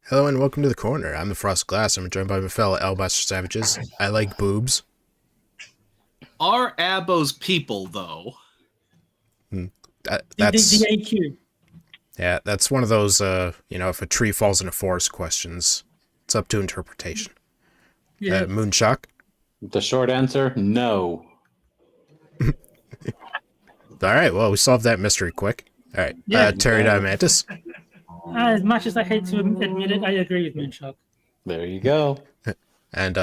Hello and welcome to the corner. I'm the Frost Glass. I'm joined by my fellow Alabaster Savages. I like boobs. Are abos people though? That's the AQ. Yeah, that's one of those, if a tree falls in a forest questions. It's up to interpretation. Yeah. Moonshock? The short answer, no. All right, well, we solved that mystery quick. All right, Yeah. Terry Diamantis? As much as I hate to admit it, I agree with Moonshock. There you go. And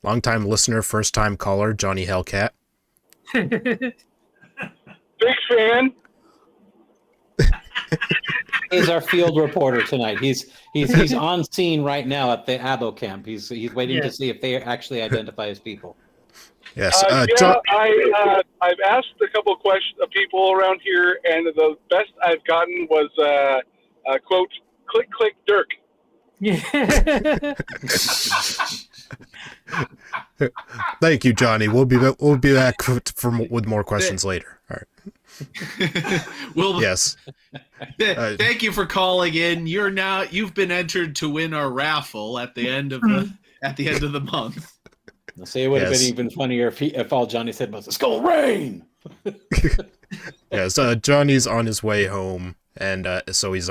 long-time listener, first-time caller, Johnny Hellcat. Big fan. He's our field reporter tonight. He's on scene right now at the Abo camp. He's waiting to see if they actually identify as people. Yes. I've asked a couple of people around here, and the best I've gotten was quote, "Click, click, Dirk." Yeah. Thank you, Johnny. We'll be back with more questions later. All right. Yes. Thank you for calling in. You've been entered to win our raffle at the end of the month. I'll say it would have been even funnier if all Johnny said was, "It's gonna rain." Yes. Johnny's on his way home, and so he's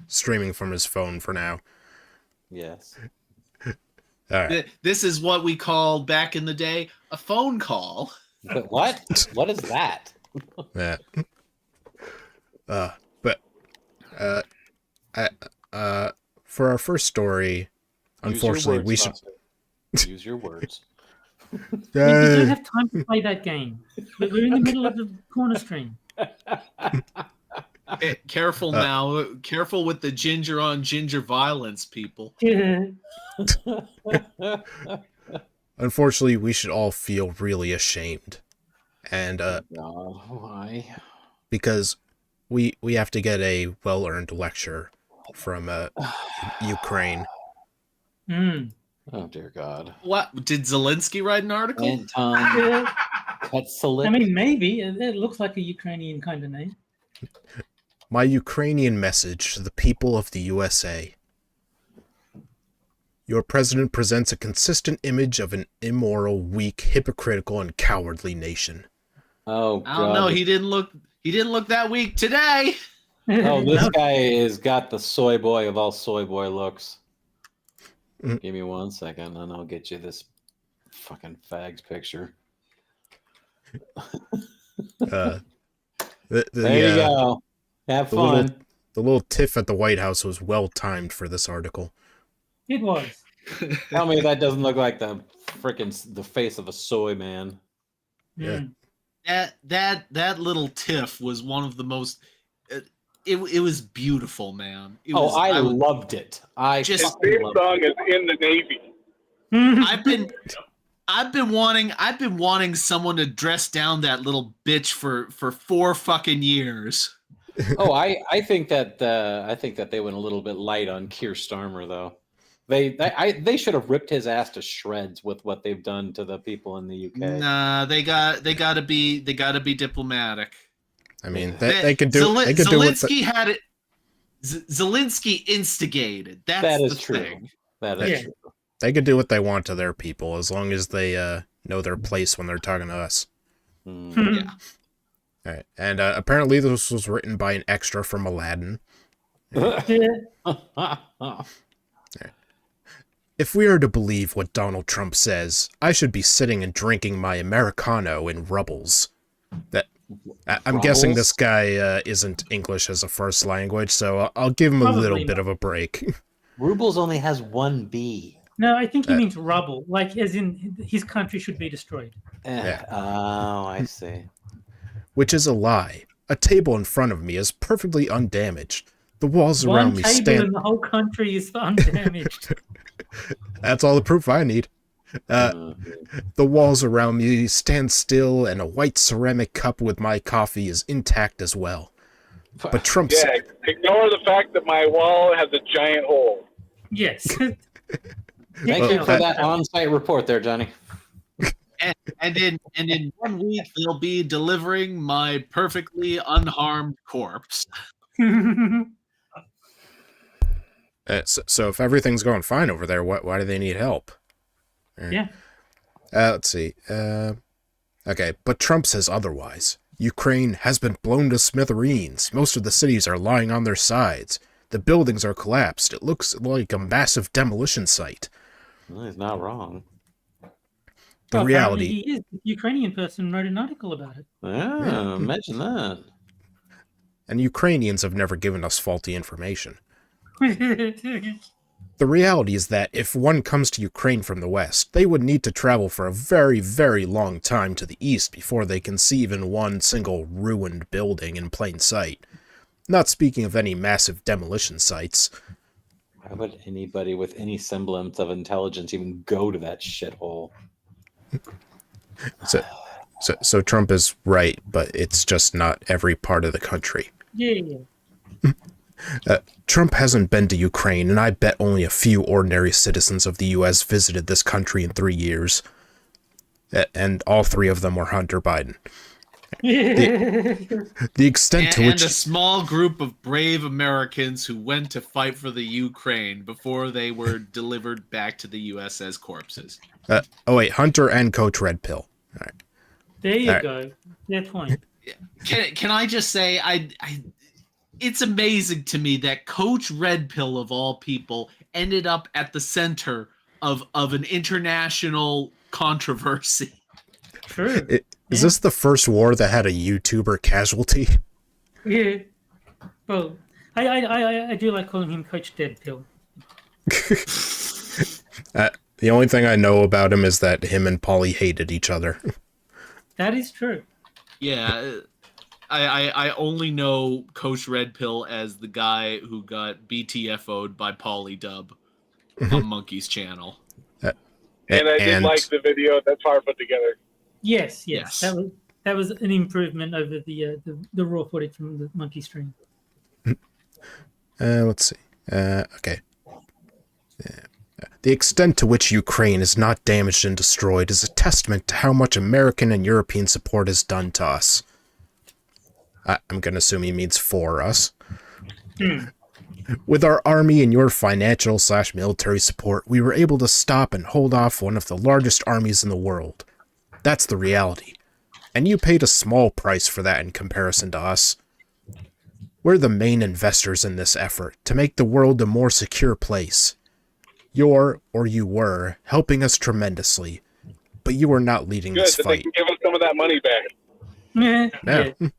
streaming from his phone for now. Yes. All right. This is what we called back in the day a phone call. But what? What is that? Yeah. For our first story, unfortunately, we should use your words. We don't have time to play that game. We're in the middle of the corner stream. Careful now. Careful with the ginger on ginger violence, people. Yeah. Unfortunately, we should all feel really ashamed. And why? Because we have to get a well-earned lecture from Ukraine. Mm. Oh dear God! What did Zelensky write an article? Anton I mean, maybe it looks like a Ukrainian kind of name. My Ukrainian message to the people of the USA. Your president presents a consistent image of an immoral, weak, hypocritical, and cowardly nation. Oh, God. I don't know. He didn't look that weak today. Oh, this guy has got the soy boy of all soy boy looks. Give me 1 second, and I'll get you this fucking fag's picture. There you go. Have fun. The little tiff at the White House was well timed for this article. It was. Tell me that doesn't look like the face of a soy man. Yeah. That little tiff was one of the most. It was beautiful, man. I loved it. His theme song is "In the Navy." I've been wanting someone to dress down that little bitch for 4 fucking years. Oh, I think that they went a little bit light on Keir Starmer though. They should have ripped his ass to shreds with what they've done to the people in the UK. Nah, they gotta be diplomatic. I mean, they could do. Zelensky had it. Zelensky instigated. That is true. Thing. That is true. They could do what they want to their people as long as they know their place when they're talking to us. Yeah. All right, and apparently this was written by an extra from Aladdin. If we are to believe what Donald Trump says, I should be sitting and drinking my Americano in Rubbles. I'm guessing this guy isn't English as a first language, so I'll give him a little bit of a break. Rubles only has 1 B. No, I think he means rubble, like as in his country should be destroyed. Yeah. Oh, I see. Which is a lie. A table in front of me is perfectly undamaged. The walls around me stand. One table in the whole country is undamaged. That's all the proof I need. The walls around me stand still, and a white ceramic cup with my coffee is intact as well. But Trump said, ignore the fact that my wall has a giant hole. Yes. Thank you for that on-site report there, Johnny. And in 1 week they'll be delivering my perfectly unharmed corpse. So if everything's going fine over there, why do they need help? Yeah. Let's see. Okay, but Trump says otherwise. Ukraine has been blown to smithereens. Most of the cities are lying on their sides. The buildings are collapsed. It looks like a massive demolition site. Well, he's not wrong. The apparently reality... he is. The Ukrainian person wrote an article about it. Yeah, imagine that. And Ukrainians have never given us faulty information. The reality is that if one comes to Ukraine from the west, they would need to travel for a very, very long time to the east before they can see even one single ruined building in plain sight. Not speaking of any massive demolition sites. Why would anybody with any semblance of intelligence even go to that shithole? So Trump is right, but it's just not every part of the country. Yeah. Trump hasn't been to Ukraine, and I bet only a few ordinary citizens of the U.S. visited this country in 3 years. And all 3 of them were Hunter Biden. The extent to which... And a small group of brave Americans who went to fight for the Ukraine before they were delivered back to the U.S. as corpses. Oh, wait, Hunter and Coach Red Pill. All right. There you go. Fair point. Can I just say, it's amazing to me that Coach Red Pill, of all people, ended up at the center of an international controversy. True. Is this the first war that had a YouTuber casualty? Yeah. Well, I do like calling him Coach Dead Pill. The only thing I know about him is that him and Paulie hated each other. That is true. Yeah. I only know Coach Red Pill as the guy who got BTFO'd by Paulie Dub on Monkey's channel. And I did like the video that's hard put together. Yes. That was an improvement over the raw footage from the Monkey stream. Let's see. Okay. The extent to which Ukraine is not damaged and destroyed is a testament to how much American and European support has done to us. I'm going to assume he means for us. With our army and your financial/military support, we were able to stop and hold off one of the largest armies in the world. That's the reality. And you paid a small price for that in comparison to us. We're the main investors in this effort to make the world a more secure place. You were, helping us tremendously, but you are not leading this Good, that fight. they can give us some of that money back. Yeah.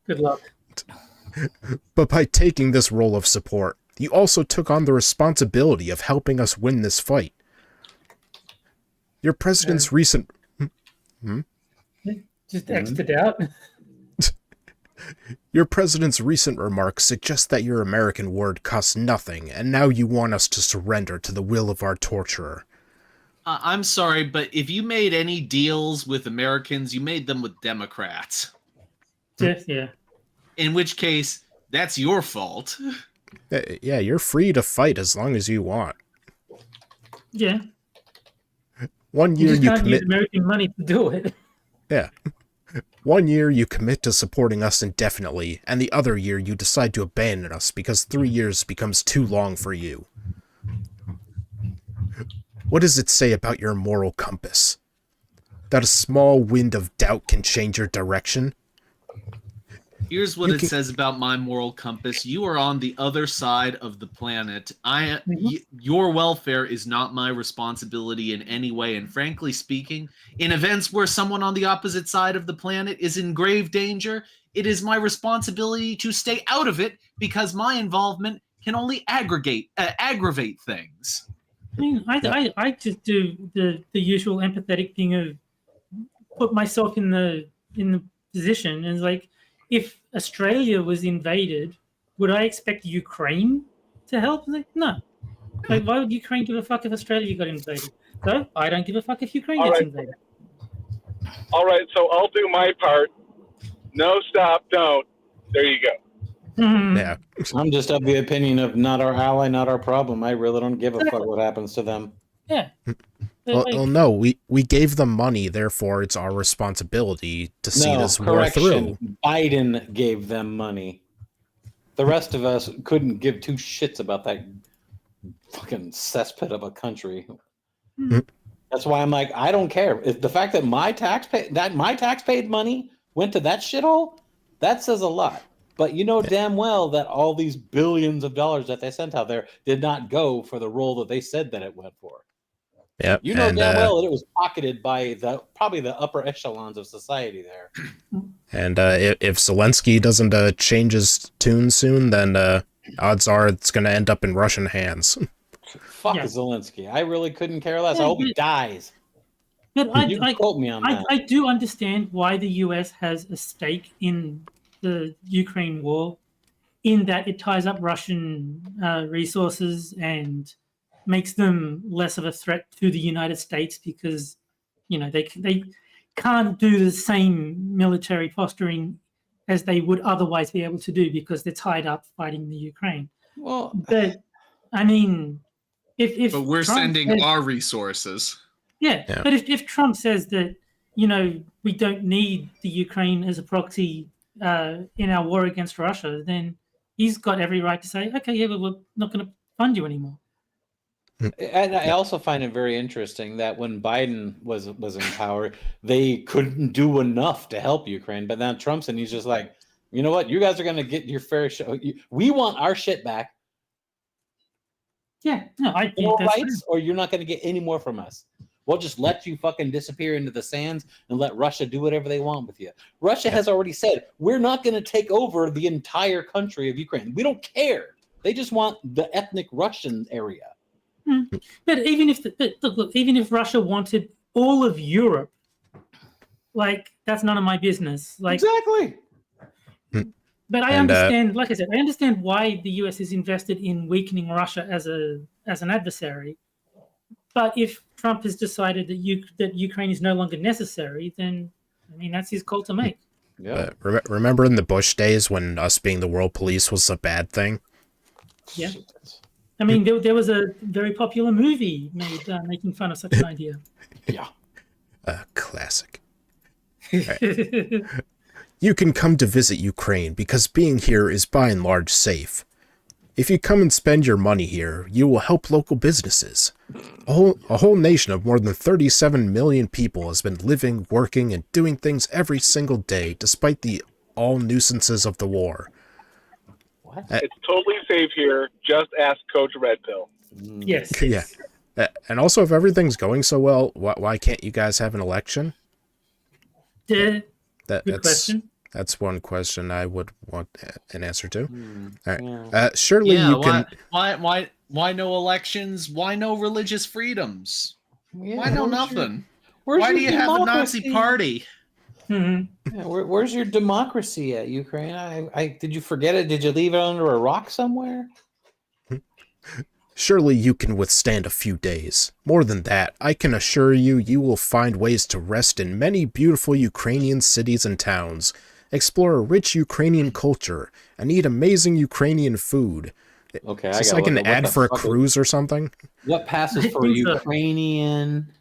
Good luck. But by taking this role of support, you also took on the responsibility of helping us win this fight. Your president's recent... Just X'd out. Your president's recent remarks suggest that your American word costs nothing, and now you want us to surrender to the will of our torturer. I'm sorry, but if you made any deals with Americans, you made them with Democrats. Yeah. In which case, that's your fault. Yeah, you're free to fight as long as you want. Yeah. 1 You year just you can't use commit... American money to do it. Yeah. 1 year you commit to supporting us indefinitely, and the other year you decide to abandon us because 3 years becomes too long for you. What does it say about your moral compass? That a small wind of doubt can change your direction? Here's what it says about my moral compass. You are on the other side of the planet. Your welfare is not my responsibility in any way. And frankly speaking, in events where someone on the opposite side of the planet is in grave danger, it is my responsibility to stay out of it because my involvement can only aggravate things. I mean, I just do the usual empathetic thing of put myself in the position, and like, if Australia was invaded, would I expect Ukraine to help? Like, no. Like, why would Ukraine give a fuck if Australia got invaded? So I don't give a fuck if Ukraine gets invaded. All right, so I'll do my part. No, stop, don't. There you go. Yeah. I'm just of the opinion of not our ally, not our problem. I really don't give a fuck what happens to them. Yeah. Well, no, we gave them money, therefore it's our responsibility to see this war through. Biden gave them money. The rest of us couldn't give two shits about that fucking cesspit of a country. That's why I'm like, I don't care. If the fact that my tax paid money went to that shithole, That says a lot. But you know damn well that all these billions of dollars that they sent out there did not go for the role that they said that it went for. Yep. You know and, damn well that it was pocketed by probably the upper echelons of society there. And if Zelensky doesn't change his tune soon, then odds are it's going to end up in Russian hands. Fuck Yeah. Zelensky. I really couldn't care less. I Yeah, hope he dies. But You can quote me on that. I do understand why the US has a stake in the Ukraine war, in that it ties up Russian resources and makes them less of a threat to the United States because, they can't do the same military posturing as they would otherwise be able to do because they're tied up fighting the Ukraine. Well, But I mean, if But we're Trump sending says- our resources. Yeah, Yeah. but if Trump says that, we don't need the Ukraine as a proxy in our war against Russia, then he's got every right to say, okay, yeah, but we're not going to fund you anymore. and I also find it very interesting that when Biden was in power, they couldn't do enough to help Ukraine. But now Trump's and he's just like, you know what? You guys are going to get your fair share. We want our shit back. Yeah, no, I think More that's rights, or you're not going to get any more from us. We'll just let you fucking disappear into the sands and let Russia do whatever they want with you. Russia has already said, we're not going to take over the entire country of Ukraine. We don't care. They just want the ethnic Russian area. But even if Russia wanted all of Europe, that's none of my business. Exactly. But I And, understand, like I said, I understand why the US is invested in weakening Russia as an adversary. But if Trump has decided that Ukraine is no longer necessary, then that's his call to make. Yeah. Remember in the Bush days when us being the world police was a bad thing? Yeah. There was a very popular movie made making fun of such an idea. Yeah. Classic. You can come to visit Ukraine because being here is by and large safe. If you come and spend your money here, you will help local businesses. A whole nation of more than 37 million people has been living, working, and doing things every single day despite all nuisances of the war. What? It's totally safe here. Just ask Coach Red Pill. Yes. Yeah. And also, if everything's going so well, why can't you guys have an election? Good That's question. That's one question I would want an answer to. All right. Yeah. Surely Yeah, you can. why no elections? Why no religious freedoms? Yeah, Why no where's nothing? Where's Why your do you have a Nazi democracy? party? Mm-hmm. Yeah, where's your democracy at, Ukraine? I did you forget it? Did you leave it under a rock somewhere? Surely you can withstand a few days. More than that, I can assure you, you will find ways to rest in many beautiful Ukrainian cities and towns, explore a rich Ukrainian culture, and eat amazing Ukrainian food. Okay, Is I this got like an ad for a cruise or something? What passes I for think so. Ukrainian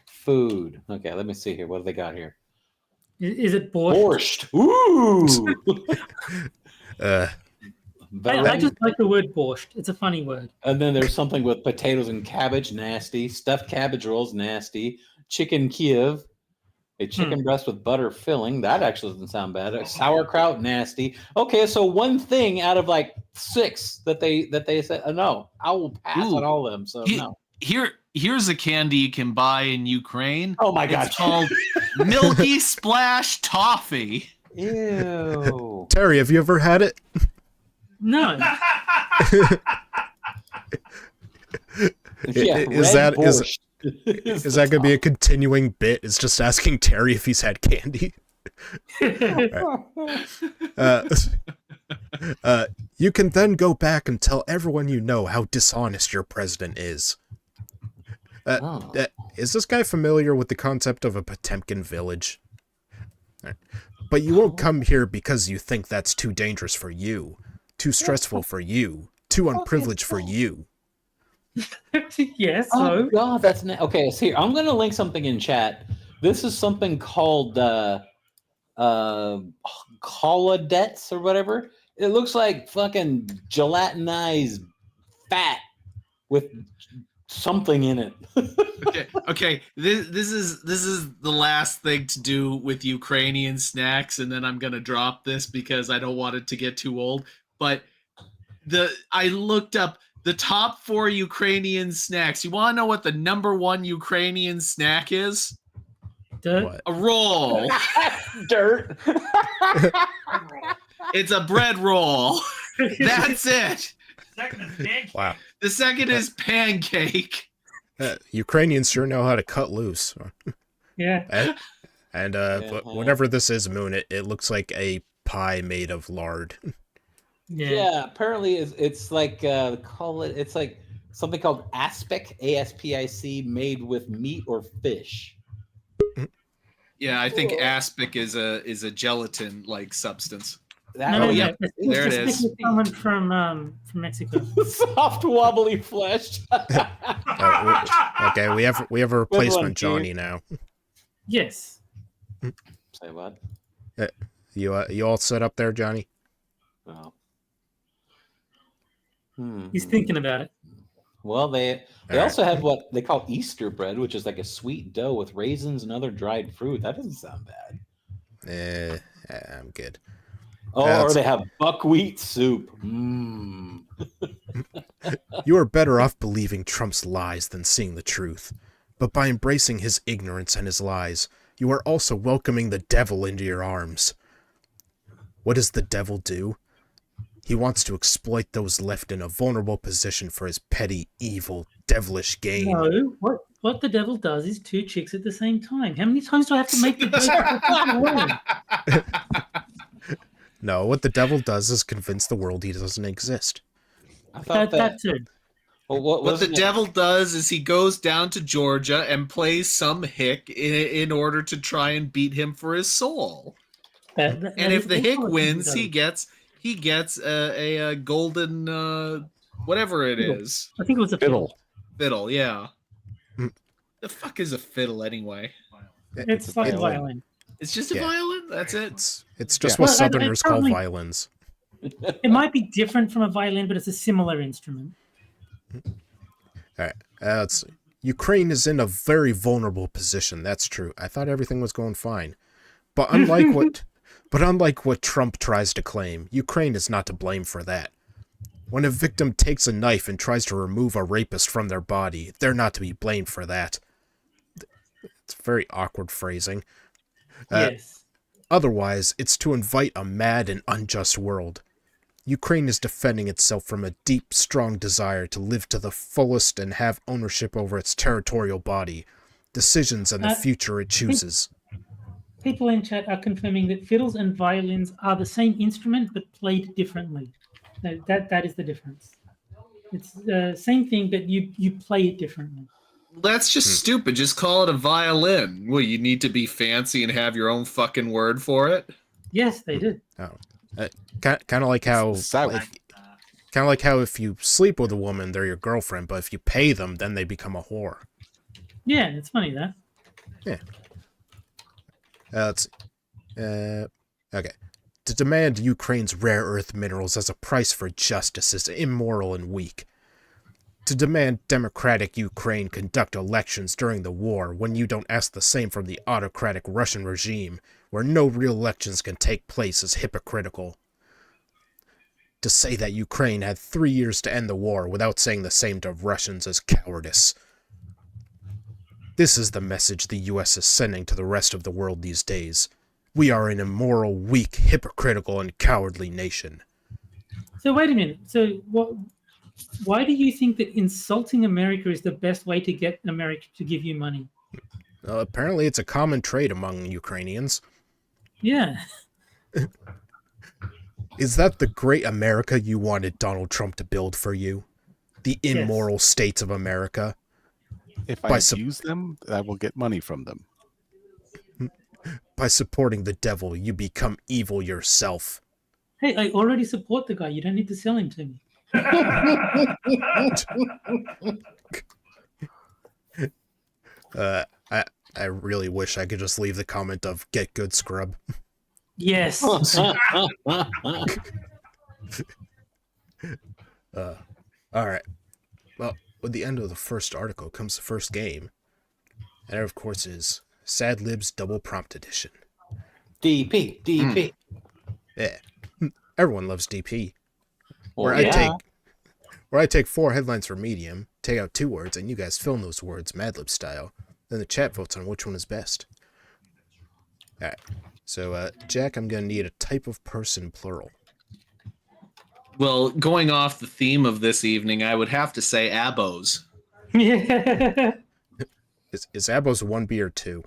food? Okay, let me see here. What do they got here? Is it borscht? Borscht. Ooh. I just like the word borscht. It's a funny word. And then there's something with potatoes and cabbage, nasty. Stuffed cabbage rolls, nasty. Chicken Kiev, a chicken breast with butter filling. That actually doesn't sound bad. Sauerkraut, nasty. Okay, so one thing out of like 6 that they said, no, I will pass on all of them. So no. Here's a candy you can buy in Ukraine. Oh my god. It's called Milky Splash Toffee. Ew. Terry, have you ever had it? No. Yeah, Is red that- is- borscht. Is that going to be a continuing bit? It's just asking Terry if he's had candy. You can then go back and tell everyone you know how dishonest your president is. Oh. Is this guy familiar with the concept of a Potemkin village? But you won't come here because you think that's too dangerous for you, too stressful for you, too unprivileged for you. Yes. Oh So god, that's okay. So here, I'm gonna link something in chat. This is something called colladettes or whatever. It looks like fucking gelatinized fat with something in it. Okay. This is the last thing to do with Ukrainian snacks, and then I'm gonna drop this because I don't want it to get too old. But I looked up the top 4 Ukrainian snacks. You want to know what the number 1 Ukrainian snack is? Dirt. A roll. Dirt. It's a bread roll. That's it. Wow. The second is pancake. Ukrainians sure know how to cut loose. Yeah. And whatever this is, Moon, it looks like a pie made of lard. Yeah. Apparently, it's like it's like something called aspic, ASPIC, made with meat or fish. Yeah, I think aspic is a gelatin like substance. No, yeah, there it is. is. Coming from Mexico. Soft, wobbly flesh. Okay, we have a replacement Johnny now. Yes. Say what? You all set up there, Johnny? Oh. He's thinking about it. Well, they also have what they call Easter bread, which is like a sweet dough with raisins and other dried fruit. That doesn't sound bad. I'm good. Oh, or they have buckwheat soup. You are better off believing Trump's lies than seeing the truth. But by embracing his ignorance and his lies, you are also welcoming the devil into your arms. What does the devil do? He wants to exploit those left in a vulnerable position for his petty, evil, devilish gain. No, what the devil does is 2 chicks at the same time. How many times do I have to make the No, what the devil does is convince the world he doesn't exist. I thought that too. Well, what the devil does is he goes down to Georgia and plays some hick in order to try and beat him for his soul. And if the hick wins, he gets a golden whatever it is. I think it was a fiddle. Fiddle, yeah. The fuck is a fiddle anyway? It's like a violin. It's just a violin? That's it? It's just what Southerners call violins. It might be different from a violin, but it's a similar instrument. All right. Let's see. Ukraine is in a very vulnerable position. That's true. I thought everything was going fine. But unlike what Trump tries to claim, Ukraine is not to blame for that. When a victim takes a knife and tries to remove a rapist from their body, they're not to be blamed for that. It's very awkward phrasing. Yes. Otherwise, it's to invite a mad and unjust world. Ukraine is defending itself from a deep, strong desire to live to the fullest and have ownership over its territorial body, decisions, and the future it chooses. People in chat are confirming that fiddles and violins are the same instrument but played differently. No, that is the difference. It's the same thing, but you play it differently. That's just stupid. Just call it a violin. Well, you need to be fancy and have your own fucking word for it. Yes, they did. Kind of like how if you sleep with a woman, they're your girlfriend, but if you pay them, then they become a whore. Yeah, it's funny that. Yeah. Let's see. Okay. To demand Ukraine's rare earth minerals as a price for justice is immoral and weak. To demand democratic Ukraine conduct elections during the war when you don't ask the same from the autocratic Russian regime, where no real elections can take place, is hypocritical. To say that Ukraine had 3 years to end the war without saying the same to Russians is cowardice. This is the message the U.S. is sending to the rest of the world these days. We are an immoral, weak, hypocritical, and cowardly nation. So wait a minute. So why do you think that insulting America is the best way to get America to give you money? Apparently it's a common trait among Ukrainians. Yeah. Is that the great America you wanted Donald Trump to build for you? The immoral states of America? If I abuse them, I will get money from them. By supporting the devil, you become evil yourself. Hey, I already support the guy. You don't need to sell him to me. I really wish I could just leave the comment of "get good, scrub." Yes. All right. Well, with the end of the first article comes the first game. And that, of course, is Sad Libs Double Prompt Edition. DP. Yeah. Everyone loves DP. Well, Where I take 4 headlines from Medium, take out 2 words, and you guys fill in those words Mad Lib style. Then the chat votes on which one is best. Alright. So, Jack, I'm going to need a type of person, plural. Well, going off the theme of this evening, I would have to say abos. Yeah. Is abos 1B or 2?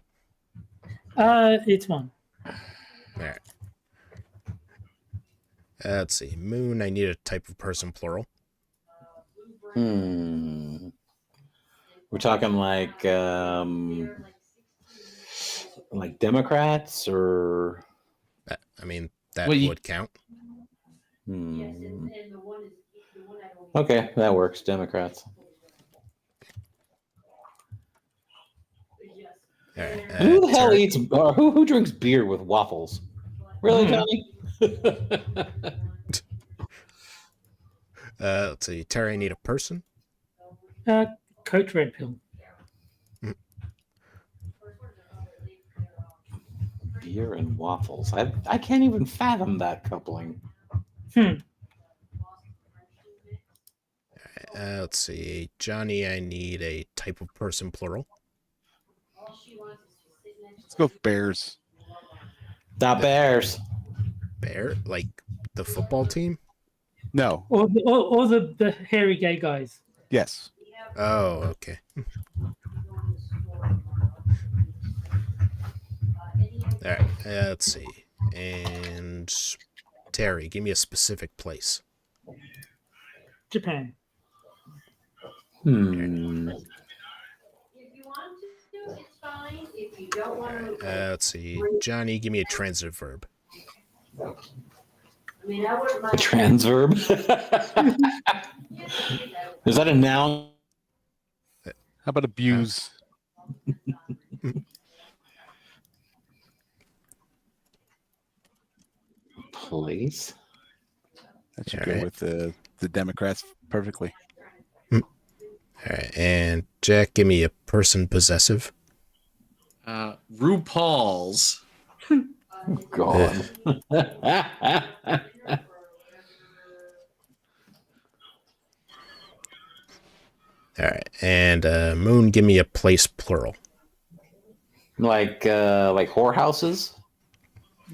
It's 1. Alright. Let's see. Moon, I need a type of person, plural. We're talking like Democrats or. I mean, that Well, would count. Okay, that works. Democrats. Alright, Who the hell eats? Who drinks beer with waffles? Really, Johnny? Let's see. Terry, I need a person. Coach Red Pill. Beer and waffles. I can't even fathom that coupling. Let's see. Johnny, I need a type of person, plural. Let's go with Bears. The Bears. Bear? Like the football team? No. Or the hairy gay guys. Yes. Oh, okay. Alright, let's see. And Terry, give me a specific place. Japan. Let's see. Johnny, give me a transitive verb. A trans verb? Is that a noun? How about abuse? Place? That should All go right. with the Democrats perfectly. Alright, and Jack, give me a person, possessive. RuPaul's. God. Alright, and Moon, give me a place, plural. like whorehouses?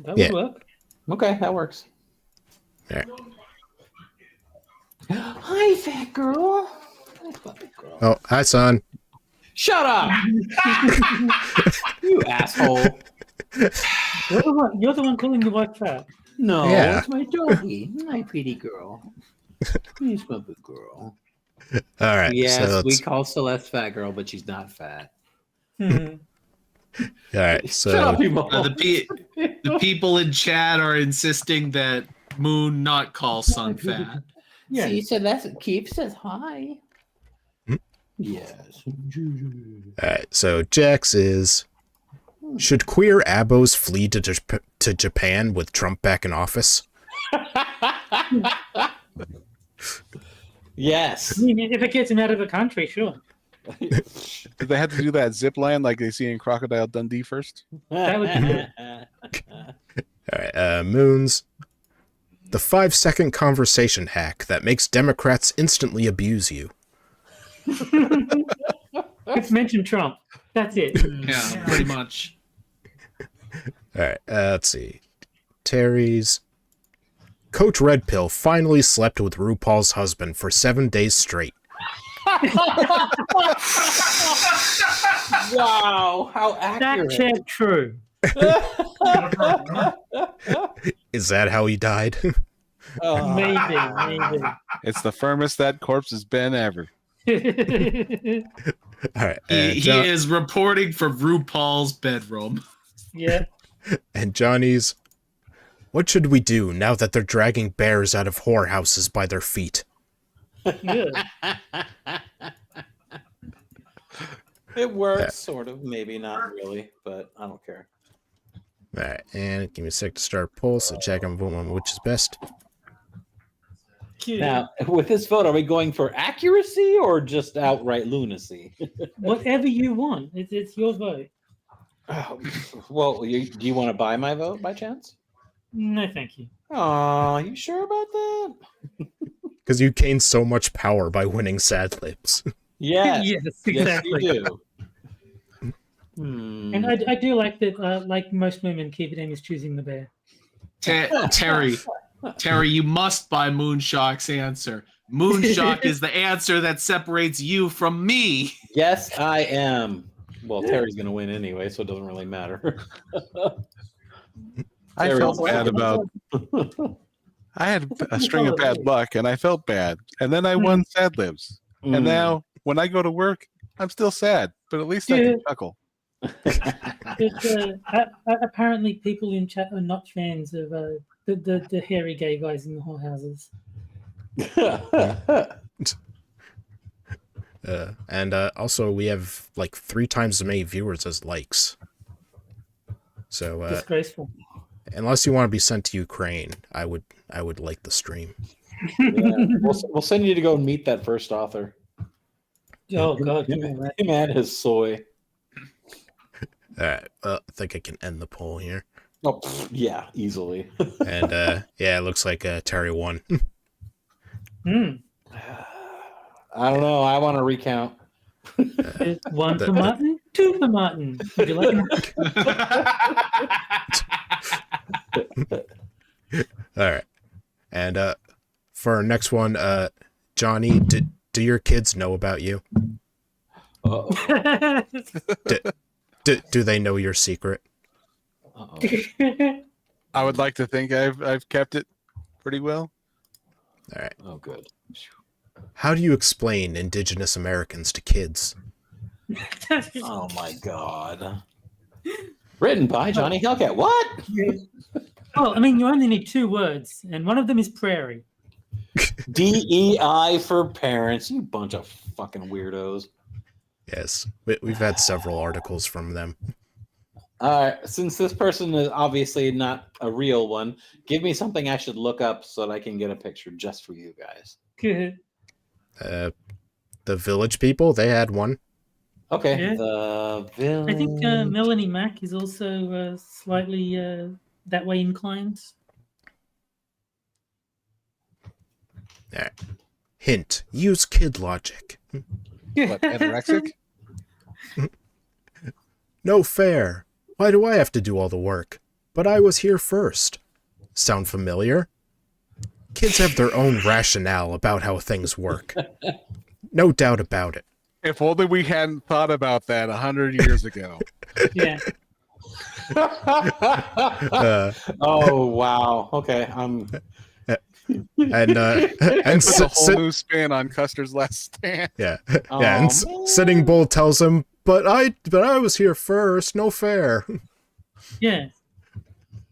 That Yeah. would work. Okay, that works. Alright. Hi, fat girl. Hi, fat girl. Oh, hi, son. Shut up! You asshole. You're the one calling your wife fat. No, Yeah. it's my doggy. My pretty girl. She's my good girl. Alright, Yes, so we let's, call Celeste fat girl, but she's not fat. alright, Shut up, so you mom. The people in chat are insisting that Moon not call Sun fat. Yeah. See, Celeste Keith says hi. Hmm? Yes. alright, so Jax is, should queer abos flee to Japan with Trump back in office? Yes. I mean, if it gets him out of the country, sure. Did they have to do that zip line like they see in Crocodile Dundee first? That would be Alright, Moons, the 5-second conversation hack that makes Democrats instantly abuse you. It's mentioned Trump. That's it. Yeah, pretty much. Alright, let's see. Terry's, Coach Red Pill finally slept with RuPaul's husband for 7 days straight. Wow, how That accurate. check true. Is that how he died? Maybe. It's the firmest that corpse has been ever. Alright, He is reporting from RuPaul's bedroom. Yeah. and Johnny's, what should we do now that they're dragging bears out of whorehouses by their feet? Yeah. It works, sort of. Maybe not really, but I don't care. Alright, and give me a sec to start a poll, so check on which is best. Now, with this vote, are we going for accuracy or just outright lunacy? Whatever you want. It's your vote. Oh, well, do you want to buy my vote by chance? No, thank you. Oh, you sure about that? Because you gained so much power by winning Sad Libs. Yes. Yes, exactly. Yes, you do. And I do like that, like most women, Keep It is choosing the bear. Terry, you must buy Moonshock's answer. Moonshock is the answer that separates you from me. Yes, I am. Well, Terry's going to win anyway, so it doesn't really matter. I felt bad about. I had a string of bad luck, and I felt bad. And then I won Sad Libs. And now, when I go to work, I'm still sad, but at least I can chuckle. Apparently, people in chat are not fans of the hairy gay guys in the whorehouses. And also, we have like 3 times as many viewers as likes. So, Disgraceful. unless you want to be sent to Ukraine, I would like the stream. Yeah. We'll send you to go meet that first author. Oh God, Him and his soy. All right, I think I can end the poll here. Oh, yeah, easily. And yeah, it looks like Terry won. I don't know. I want to recount. 1 for Martin, 2 for Martin. Would you like All right, and for our next one, Johnny, do your kids know about you? Do they know your secret? I would like to think I've kept it pretty well. All right. Oh, good. How do you explain Indigenous Americans to kids? Oh my God. Written by Johnny Hellcat. What? Oh, I mean, you only need 2 words, and one of them is prairie. DEI for parents. You bunch of fucking weirdos. Yes, we've had several articles from them. Since this person is obviously not a real one, give me something I should look up so that I can get a picture just for you guys. Good. The Village People, they had one. Okay. Yeah. The Village. I think Melanie Mack is also slightly that way inclined. All right. Hint, use kid logic. What, anorexic? No fair. Why do I have to do all the work? But I was here first. Sound familiar? Kids have their own rationale about how things work. No doubt about it. If only we hadn't thought about that 100 years ago. Yeah. Oh wow. Okay. And Puts a whole new spin on Custer's Last Stand. yeah, Oh, yeah. And Sitting Bull tells him, "But I was here first. No fair." Yeah.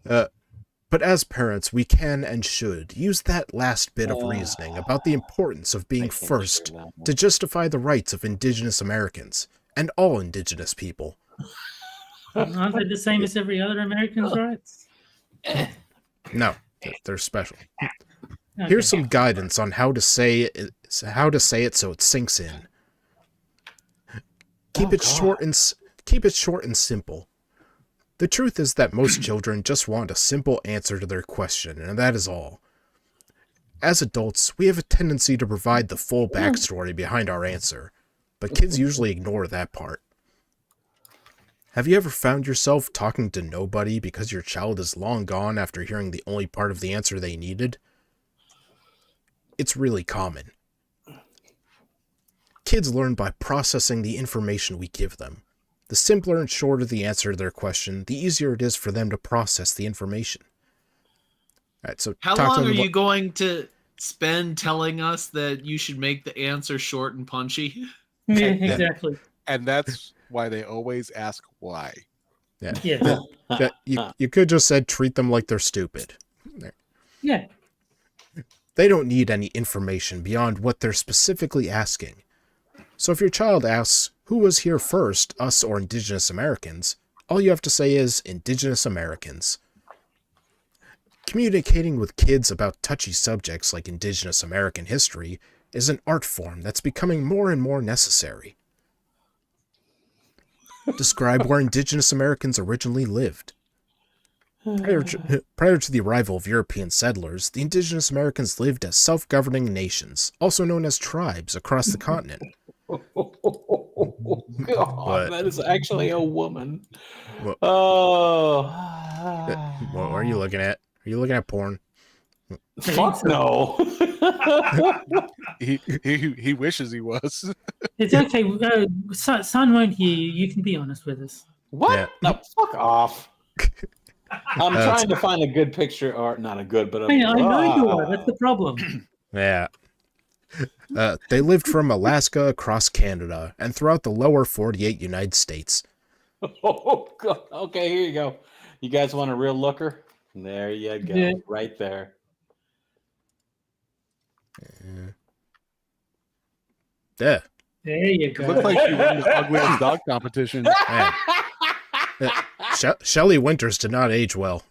But as parents, we can and should use that last bit of reasoning about the importance of being first to justify the rights of Indigenous Americans and all Indigenous people. Aren't they the same as every other American's rights? No, they're special. Okay. Here's some guidance on how to say it so it sinks in. Keep it short and simple. The truth is that most children just want a simple answer to their question, and that is all. As adults, we have a tendency to provide the full backstory behind our answer, but kids usually ignore that part. Have you ever found yourself talking to nobody because your child is long gone after hearing the only part of the answer they needed? It's really common. Kids learn by processing the information we give them. The simpler and shorter the answer to their question, the easier it is for them to process the information. All right, so How long are you going to spend telling us that you should make the answer short and punchy? Yeah, exactly. And that's why they always ask why. Yeah. Yeah. You could just said treat them like they're stupid. Yeah. They don't need any information beyond what they're specifically asking. So if your child asks, who was here first, us or Indigenous Americans, all you have to say is Indigenous Americans. Communicating with kids about touchy subjects like Indigenous American history is an art form that's becoming more and more necessary. Describe where Indigenous Americans originally lived. Prior to the arrival of European settlers, the Indigenous Americans lived as self-governing nations, also known as tribes, across the continent. God, that is actually a woman. What? Oh. What are you looking at? Are you looking at porn? Fuck no. He wishes he was. It's okay. Son won't hear you. You can be honest with us. What? Yeah. No, fuck off. I'm trying to find a good picture, or not a good, but I know you are. That's the problem. Yeah. They lived from Alaska across Canada and throughout the lower 48 United States. Oh, God. Okay, here you go. You guys want a real looker? There you go. Yeah. Right there. Yeah. There you It go. looked like you won the ugliest dog competition. Man. Shelley Winters did not age well.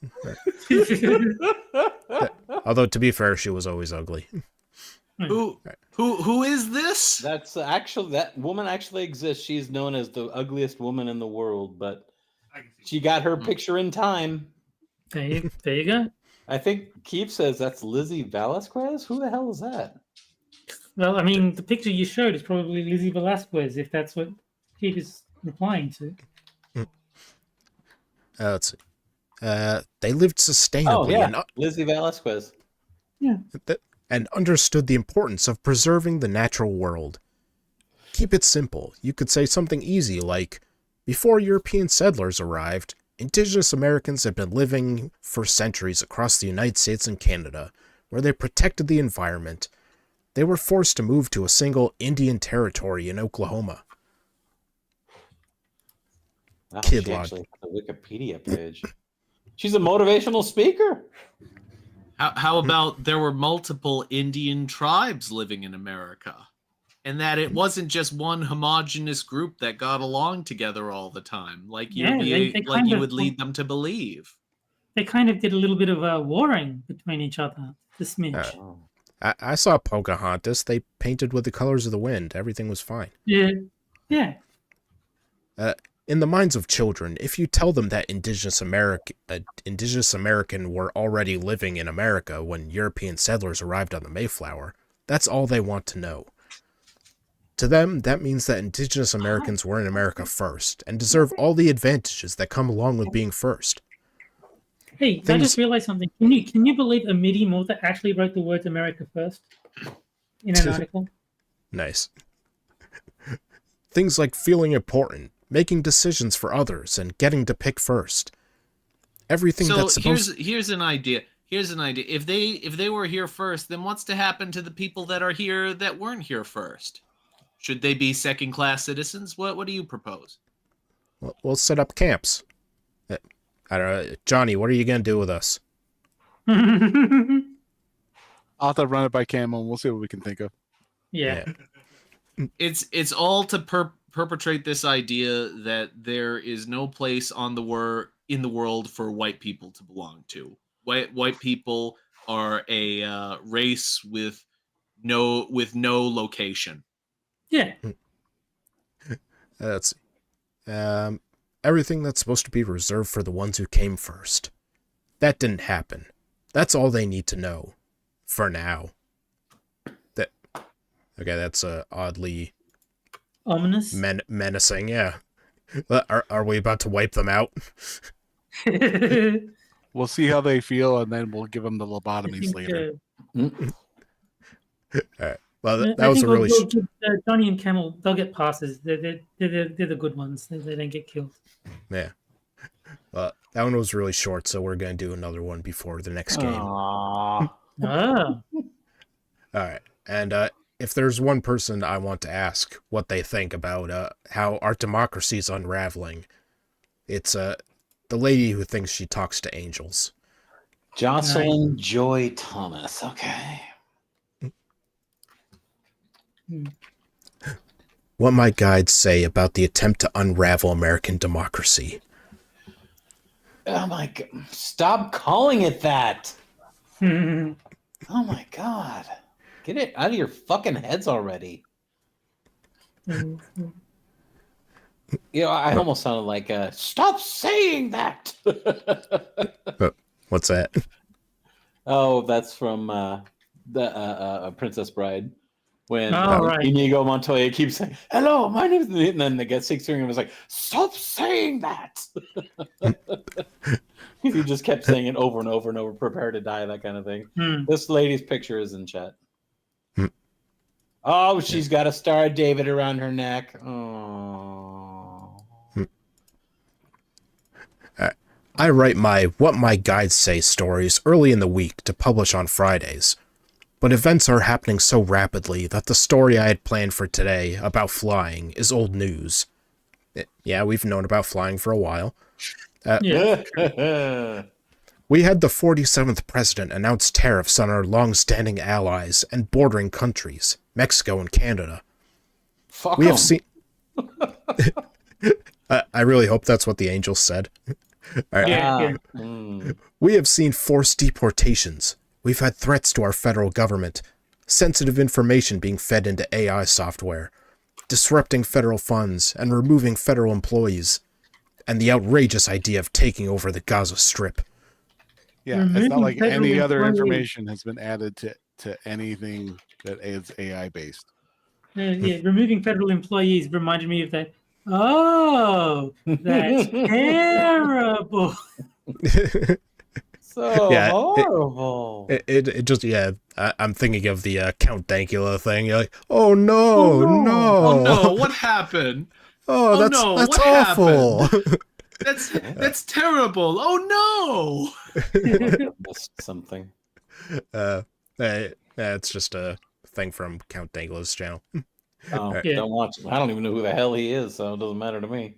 Although, to be fair, she was always ugly. Who is this? That's actually, that woman actually exists. She's known as the ugliest woman in the world, but she got her picture in time. There you go. I think Keith says that's Lizzie Velasquez. Who the hell is that? Well, I mean, the picture you showed is probably Lizzie Velasquez, if that's what Keith is replying to. Let's see. They lived sustainably Oh, yeah. Lizzie Velasquez. and understood the importance of preserving the natural world. Keep it simple. You could say something easy like, before European settlers arrived, Indigenous Americans had been living for centuries across the United States and Canada, where they protected the environment. They were forced to move to a single Indian territory in Oklahoma. Wow, Kid she log. actually has a Wikipedia page. She's a motivational speaker. How about there were multiple Indian tribes living in America, and that it wasn't just one homogenous group that got along together all the time, like you would lead them to believe. They kind of did a little bit of warring between each other. The smidge. I saw Pocahontas. They painted with the colors of the wind. Everything was fine. Yeah. In the minds of children, if you tell them that Indigenous American were already living in America when European settlers arrived on the Mayflower, that's all they want to know. To them, that means that Indigenous Americans were in America first, and deserve all the advantages that come along with being first. Hey, I just realized something. Can you believe a MIDI author actually wrote the words America first in an article? Nice. Things like feeling important, making decisions for others, and getting to pick first. Everything that's supposed. Here's an idea. If they were here first, then what's to happen to the people that are here that weren't here first? Should they be second-class citizens? What do you propose? We'll set up camps. I don't know, Johnny. What are you gonna do with us? I'll have to run it by Camel and we'll see what we can think of. Yeah. It's all to perpetrate this idea that there is no place in the world for white people to belong to. White people are a race with no location. Yeah. Let's see. Everything that's supposed to be reserved for the ones who came first. That didn't happen. That's all they need to know. For now. That's oddly Ominous. menacing, yeah. Are we about to wipe them out? We'll see how they feel, and then we'll give them the lobotomies later. All right. Well, that was a really... Johnny and Camel, they'll get passes. They're the good ones. They don't get killed. Yeah. Well, that one was really short, so we're going to do another one before the next game. Aww. Ah. All right. And if there's one person I want to ask what they think about how our democracy is unraveling, it's the lady who thinks she talks to angels. Jocelyn Joy Thomas. Okay. What might guides say about the attempt to unravel American democracy? Oh my God. Stop calling it that. Mhm. Oh my god. Get it out of your fucking heads already. You know, I almost sounded like stop saying that. What's that? Oh, that's from the Princess Bride. When Right. Inigo Montoya keeps saying, "Hello, my name is," and then the guy sings to him and was like, "Stop saying that." He just kept saying it over and over and over, prepare to die, that kind of thing. This lady's picture is in chat. Oh, she's got a Star of David around her neck. Oh. I write my What My Guides Say stories early in the week to publish on Fridays. But events are happening so rapidly that the story I had planned for today about flying is old news. Yeah, we've known about flying for a while. We had the 47th president announce tariffs on our long-standing allies and bordering countries, Mexico and Canada. Fuck we have 'em. seen. I really hope that's what the angel said. All right. Yeah. We have seen forced deportations. We've had threats to our federal government, sensitive information being fed into AI software, disrupting federal funds and removing federal employees, and the outrageous idea of taking over the Gaza Strip. Yeah, it's not like Federal any other employees. information has been added to anything that is AI based. Removing federal employees reminded me of that. Oh, that's terrible. So Yeah, horrible. It just, I'm thinking of the Count Dankula thing. You're like, oh no, Oh no, what happened? Oh, that's what awful. That's terrible. Oh no. Missed something. It's just a thing from Count Dankula's channel. Oh, Yeah. don't watch him. I don't even know who the hell he is, so it doesn't matter to me.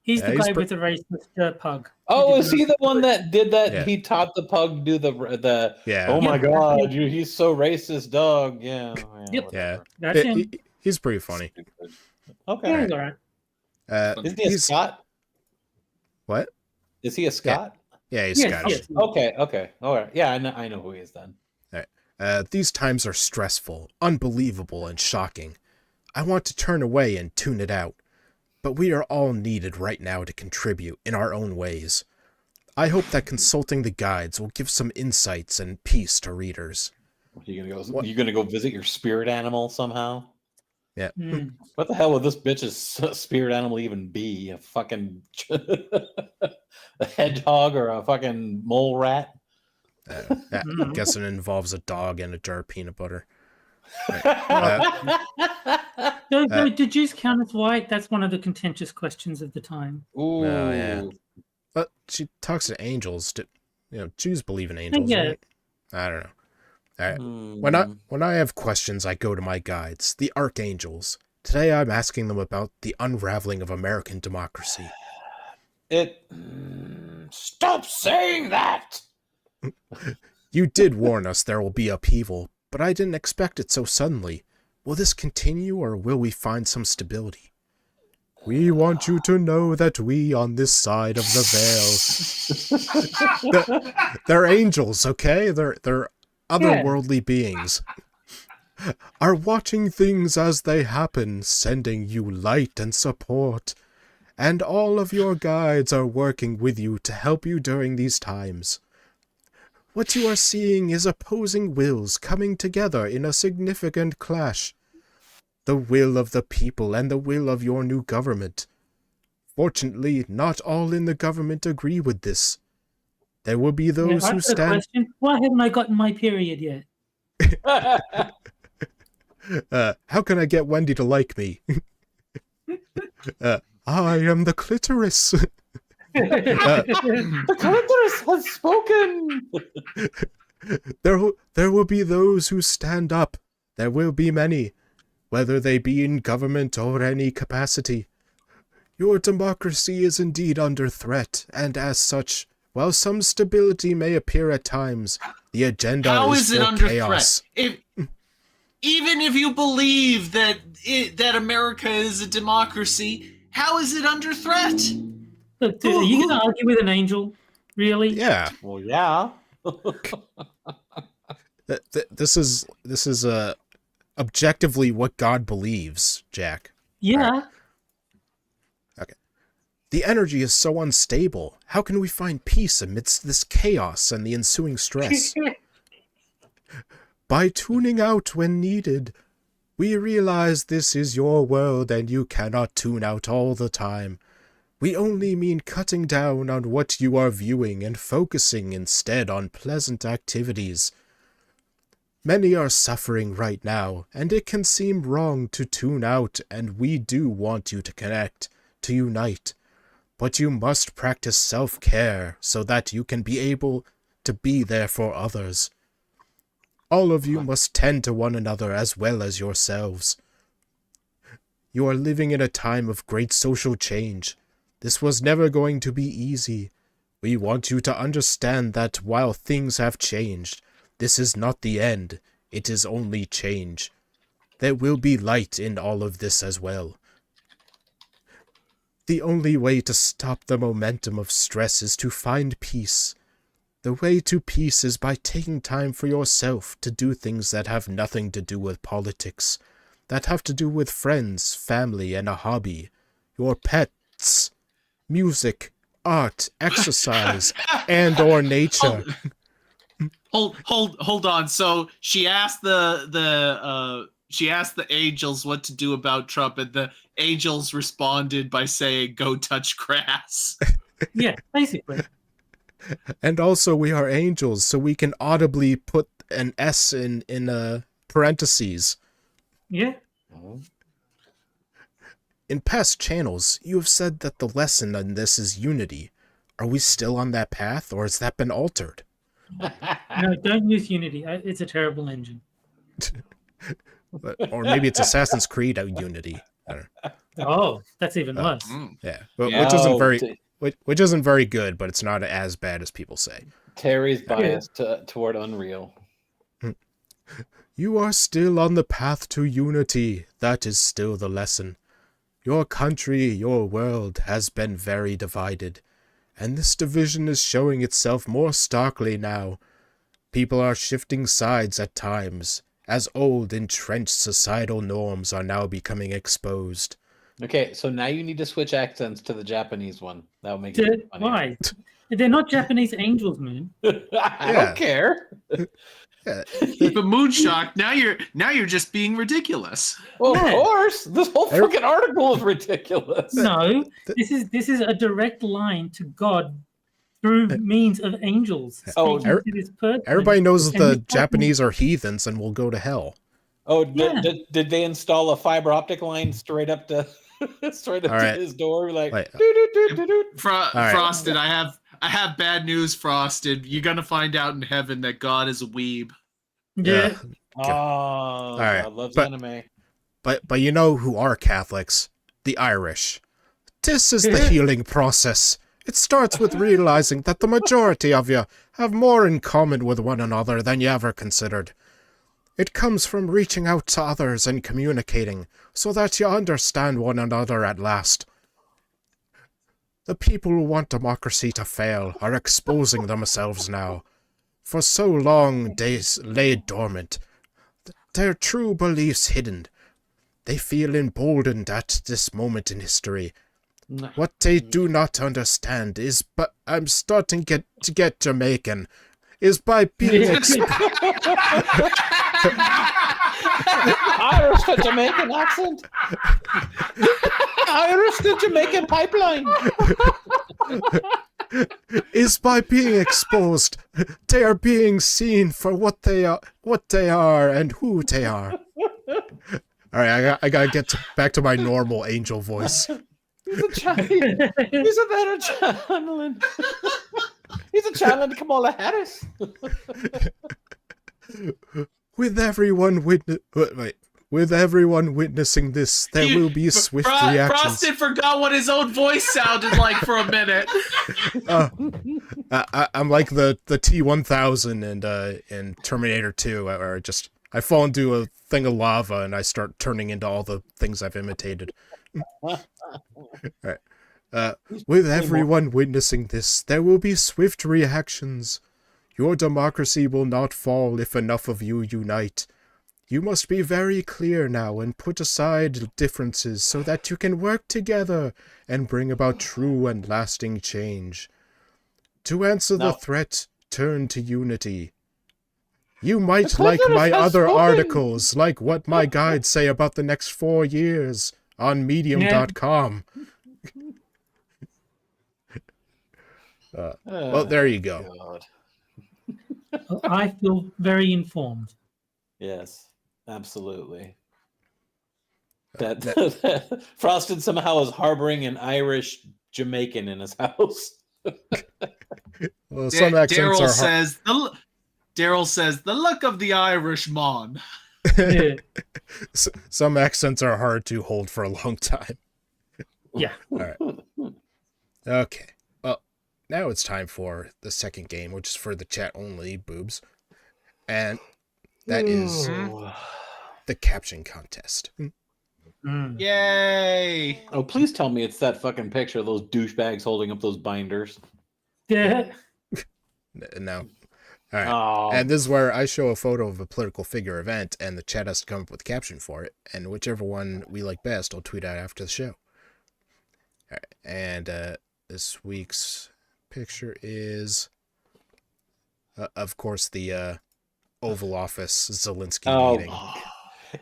He's the he's guy with the racist pug. Oh, is he the one that did that? Yeah. He taught the pug do the. Yeah. Oh my Yep. god, he's so racist, dog. Yeah. Yep. Whatever. That's him. He's pretty funny. Okay. Yeah, he's all right. Isn't he a Scot? What? Is he a Scot? Yeah, he's Yes, Scottish. yes. Okay. All right. Yeah, I know who he is then. These times are stressful, unbelievable, and shocking. I want to turn away and tune it out. But we are all needed right now to contribute in our own ways. I hope that consulting the guides will give some insights and peace to readers. You gonna go visit your spirit animal somehow? Yeah. What the hell would this bitch's spirit animal even be? A fucking a hedgehog or a fucking mole rat? I guess it involves a dog and a jar of peanut butter. Do Jews count as white? That's one of the contentious questions of the time. Ooh. Oh, yeah. But she talks to angels. Jews believe in angels, Yeah. right? I don't know. All right. When I have questions, I go to my guides, the archangels. Today I'm asking them about the unraveling of American democracy. Stop saying that! You did warn us there will be upheaval, but I didn't expect it so suddenly. Will this continue, or will we find some stability? We want you to know that we on this side of the veil... they're angels, okay? They're otherworldly beings. Are watching things as they happen, sending you light and support. And all of your guides are working with you to help you during these times. What you are seeing is opposing wills coming together in a significant clash. The will of the people and the will of your new government. Fortunately, not all in the government agree with this. There will be those who stand... Why haven't I gotten my period yet? How can I get Wendy to like me? I am the clitoris. The clitoris has spoken. There will be those who stand up. There will be many, whether they be in government or any capacity. Your democracy is indeed under threat, and as such, while some stability may appear at times, the agenda is it for under chaos. threat? Even if you believe that America is a democracy, how is it under threat? Look, dude, are you going to argue with an angel? Really? Yeah. Well, yeah. This is objectively what God believes, Jack. Yeah. Okay. The energy is so unstable. How can we find peace amidst this chaos and the ensuing stress? By tuning out when needed, we realize this is your world and you cannot tune out all the time. We only mean cutting down on what you are viewing and focusing instead on pleasant activities. Many are suffering right now, and it can seem wrong to tune out, and we do want you to connect, to unite. But you must practice self-care so that you can be able to be there for others. All of you must tend to one another as well as yourselves. You are living in a time of great social change. This was never going to be easy. We want you to understand that while things have changed, this is not the end. It is only change. There will be light in all of this as well. The only way to stop the momentum of stress is to find peace. The way to peace is by taking time for yourself to do things that have nothing to do with politics, that have to do with friends, family, and a hobby, your pets, music, art, exercise, and or nature. Hold on. So she asked the angels what to do about Trump, and the angels responded by saying, "Go touch grass." Yeah, basically. And also, we are angels, so we can audibly put an S in parentheses. Yeah. In past channels, you have said that the lesson in this is unity. Are we still on that path, or has that been altered? No, don't use Unity. It's a terrible engine. Or maybe it's Assassin's Creed Unity. I don't know. Oh, that's even worse. Yeah, but Yeah, which isn't very good, but it's not as bad as people say. Terry's biased toward Unreal. You are still on the path to unity. That is still the lesson. Your country, your world, has been very divided, and this division is showing itself more starkly now. People are shifting sides at times, as old, entrenched societal norms are now becoming exposed. Okay, so now you need to switch accents to the Japanese one. That'll make it funny. Why? They're not Japanese angels, man. I don't care. Yeah. But Moonshock, now you're just being ridiculous. Well, Yeah. of course. This whole freaking article is ridiculous. No, this is a direct line to God through means of angels. Oh, speaking to this person. Everybody knows And the this person- Japanese are heathens and will go to hell. Oh, Yeah. did they install a fiber optic line straight up to All to right. his door? Like, Wait. doo-doo-doo-doo-doo. right. Frosted, I have bad news, Frosted. You're gonna find out in heaven that God is a weeb. Yeah. Oh, right, I love but- anime. But you know who are Catholics? The Irish. This is the healing process. It starts with realizing that the majority of you have more in common with one another than you ever considered. It comes from reaching out to others and communicating so that you understand one another at last. The people who want democracy to fail are exposing themselves now. For so long they lay dormant, their true beliefs hidden. They feel emboldened at this moment in history. What they do not understand is, but I'm starting to get Jamaican, is by being Irish to Jamaican accent. Irish to Jamaican pipeline. is by being exposed. They are being seen for what they are, and who they are. All right, I gotta get back to my normal angel voice. He's a better channeling. He's a channeling Kamala Harris. With everyone witnessing this, there will be swift reactions. Frosted forgot what his own voice sounded like for a minute. I'm like the T-1000 in Terminator 2, where I fall into a thing of lava and I start turning into all the things I've imitated. Right. With everyone witnessing this, there will be swift reactions. Your democracy will not fall if enough of you unite. You must be very clear now and put aside differences so that you can work together and bring about true and lasting change. To answer the threat, turn to unity. You might like my other articles, like what my guides say about the next 4 years on medium.com. Well, there you go. God. I feel very informed. Yes, absolutely. That Frosted somehow is harboring an Irish Jamaican in his house. Well, some accents Daryl says the luck of the Irishman. Yeah. Some accents are hard to hold for a long time. Yeah. All right. Okay. Well, now it's time for the second game, which is for the chat only, boobs. And that is the Caption Contest. Yay! Oh, please tell me it's that fucking picture of those douchebags holding up those binders. Yeah. No. All right. Oh, And this is where I show a photo of a political figure event, and the chat has to come up with a caption for it. And whichever one we like best, I'll tweet out after the show. All right. And this week's picture is, of course, the Oval Office Zelensky meeting.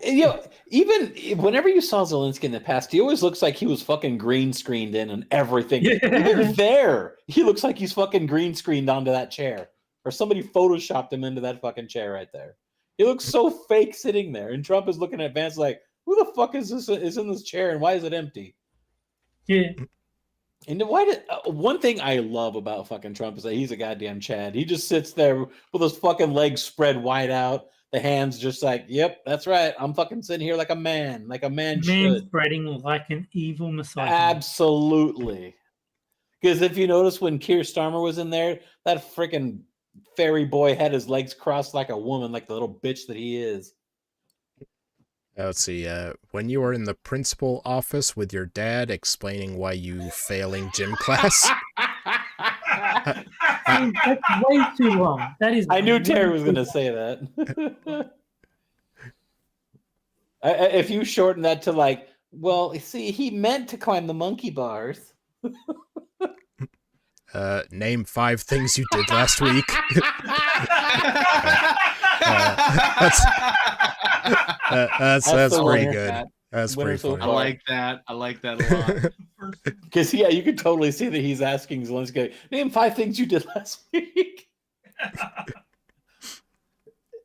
You know, even whenever you saw Zelensky in the past, he always looks like he was fucking green screened in and everything. Yeah. Even there, he looks like he's fucking green screened onto that chair. Or somebody photoshopped him into that fucking chair right there. He looks so fake sitting there. And Trump is looking at Vance like, who the fuck is in this chair and why is it empty? Yeah. And why did one thing I love about fucking Trump is that he's a goddamn Chad. He just sits there with his fucking legs spread wide out, the hands just like, yep, that's right. I'm fucking sitting here like a man should. Spreading like an evil messiah. Absolutely. Because if you notice when Keir Starmer was in there, that freaking fairy boy had his legs crossed like a woman, like the little bitch that he is. Let's see. When you were in the principal office with your dad explaining why you failing gym class. That's way too long. That is. I knew Terry was going to say that. If you shorten that to like, well, see, he meant to climb the monkey bars. Name 5 things you did last week. That's pretty good. That's pretty funny. I like that a lot. Because yeah, you could totally see that he's asking Zelensky, name 5 things you did last week.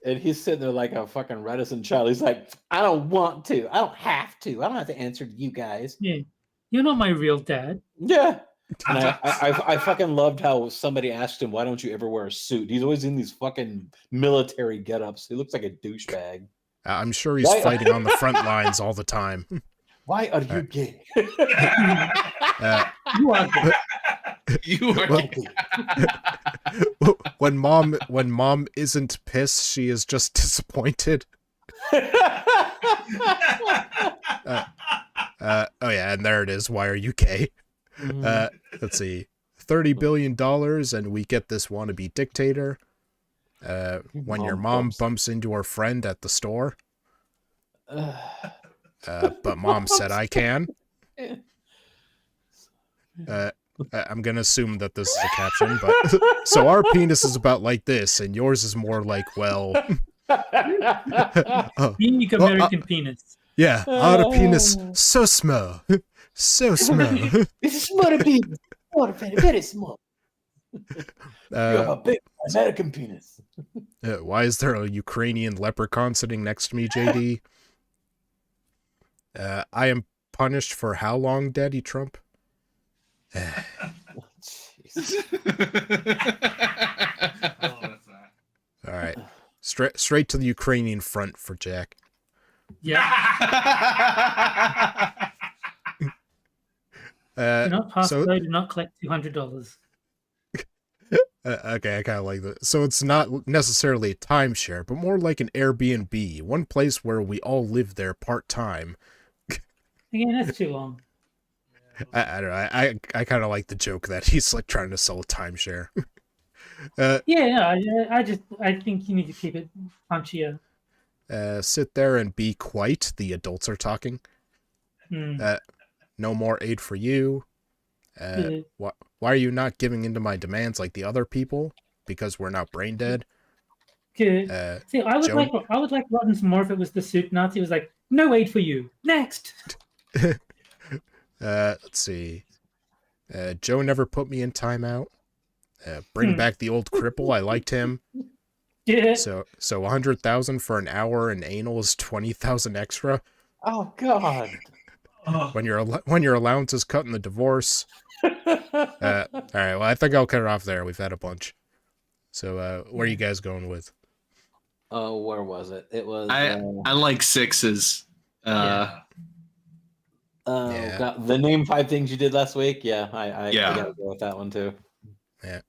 And he's sitting there like a fucking reticent child. He's like, I don't want to. I don't have to. I don't have to answer to you guys. Yeah. You're not my real dad. Yeah. And I fucking loved how somebody asked him, why don't you ever wear a suit? He's always in these fucking military get-ups. He looks like a douchebag. I'm sure he's fighting on the front lines all the time. Why are you gay? You are gay. You are gay. When mom isn't pissed, she is just disappointed. Oh yeah, and there it is. Why are you gay? Let's see, $30 billion, and we get this wannabe dictator. When your mom bumps into her friend at the store. But mom said I can. I'm gonna assume that this is a caption, but so our penis is about like this, and yours is more like, well, Unique American penis. Yeah, our penis so small, so small. It's small penis, very small. You have a big American penis. Why is there a Ukrainian leprechaun sitting next to me, JD? I am punished for how long, Daddy Trump? All right, straight to the Ukrainian front for Jack. Yeah. Do not pass go, do not collect $200. Okay, I kind of like that. So it's not necessarily a timeshare, but more like an Airbnb, one place where we all live there part-time. Again, that's too long. I don't know. I kind of like the joke that he's like trying to sell a timeshare. Yeah, no, I think you need to keep it punchier. Sit there and be quiet. The adults are talking. Hmm. No more aid for you. Yeah. Why are you not giving in to my demands like the other people? Because we're not brain dead. Okay. See, I would Joan- like Rottens more if it was the soup Nazi. It was like, no aid for you. Next. Let's see. Joe never put me in timeout. Bring back the old cripple. I liked him. Yeah. So 100,000 for an hour and anal is 20,000 extra. Oh God. When your allowance is cut in the divorce. All right. Well, I think I'll cut it off there. We've had a bunch. So where are you guys going with? Oh, where was it? It was. I like sixes. Yeah. Oh Yeah. God. The name 5 things you did last week. Yeah, I Yeah. gotta go with that one too. I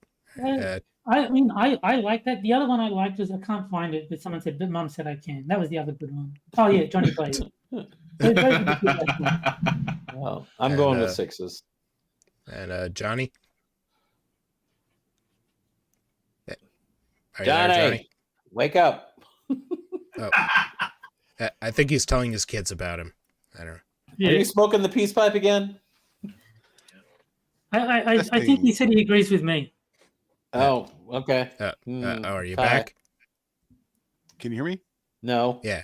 mean, I like that. The other one I liked was I can't find it, but someone said, but Mum said I can. That was the other good one. Oh yeah, Johnny Blaze. Those are the two best ones. Well, I'm And, going with 6s. And Johnny? Are you there, Johnny, wake up. Oh. I think he's telling his kids about him. I don't know. Are Yeah. you smoking the peace pipe again? I think he said he agrees with me. Oh, okay. Are you Hi. back? Can you hear me? No. Yeah.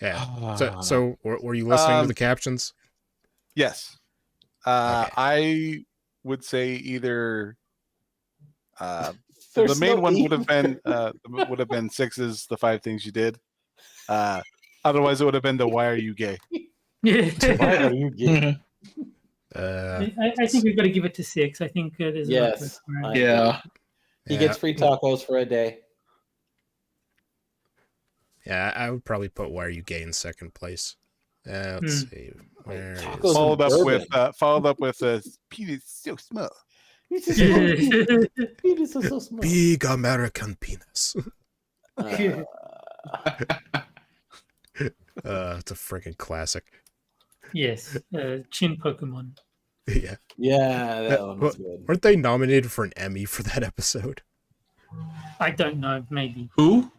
Yeah. So were you listening to the captions? Yes. Okay. I would say either the There's main no one E. would have been 6s, the 5 things you did. Otherwise, it would have been the why are you gay? Yeah. Why are you gay? I think we've got to give it to 6. I think there's Yes. enough. I- Yeah. He gets free tacos for a day. Yeah, I would probably put why are you gay in second place. Let's see. Where Tacos. is Followed up Bourbon. with Pete is so small. He's just so, he is so small. big American penis? It's a freaking classic. Yes, chin Pokemon. Yeah. Yeah, that one was good. Weren't they nominated for an Emmy for that episode? I don't know, maybe. Who?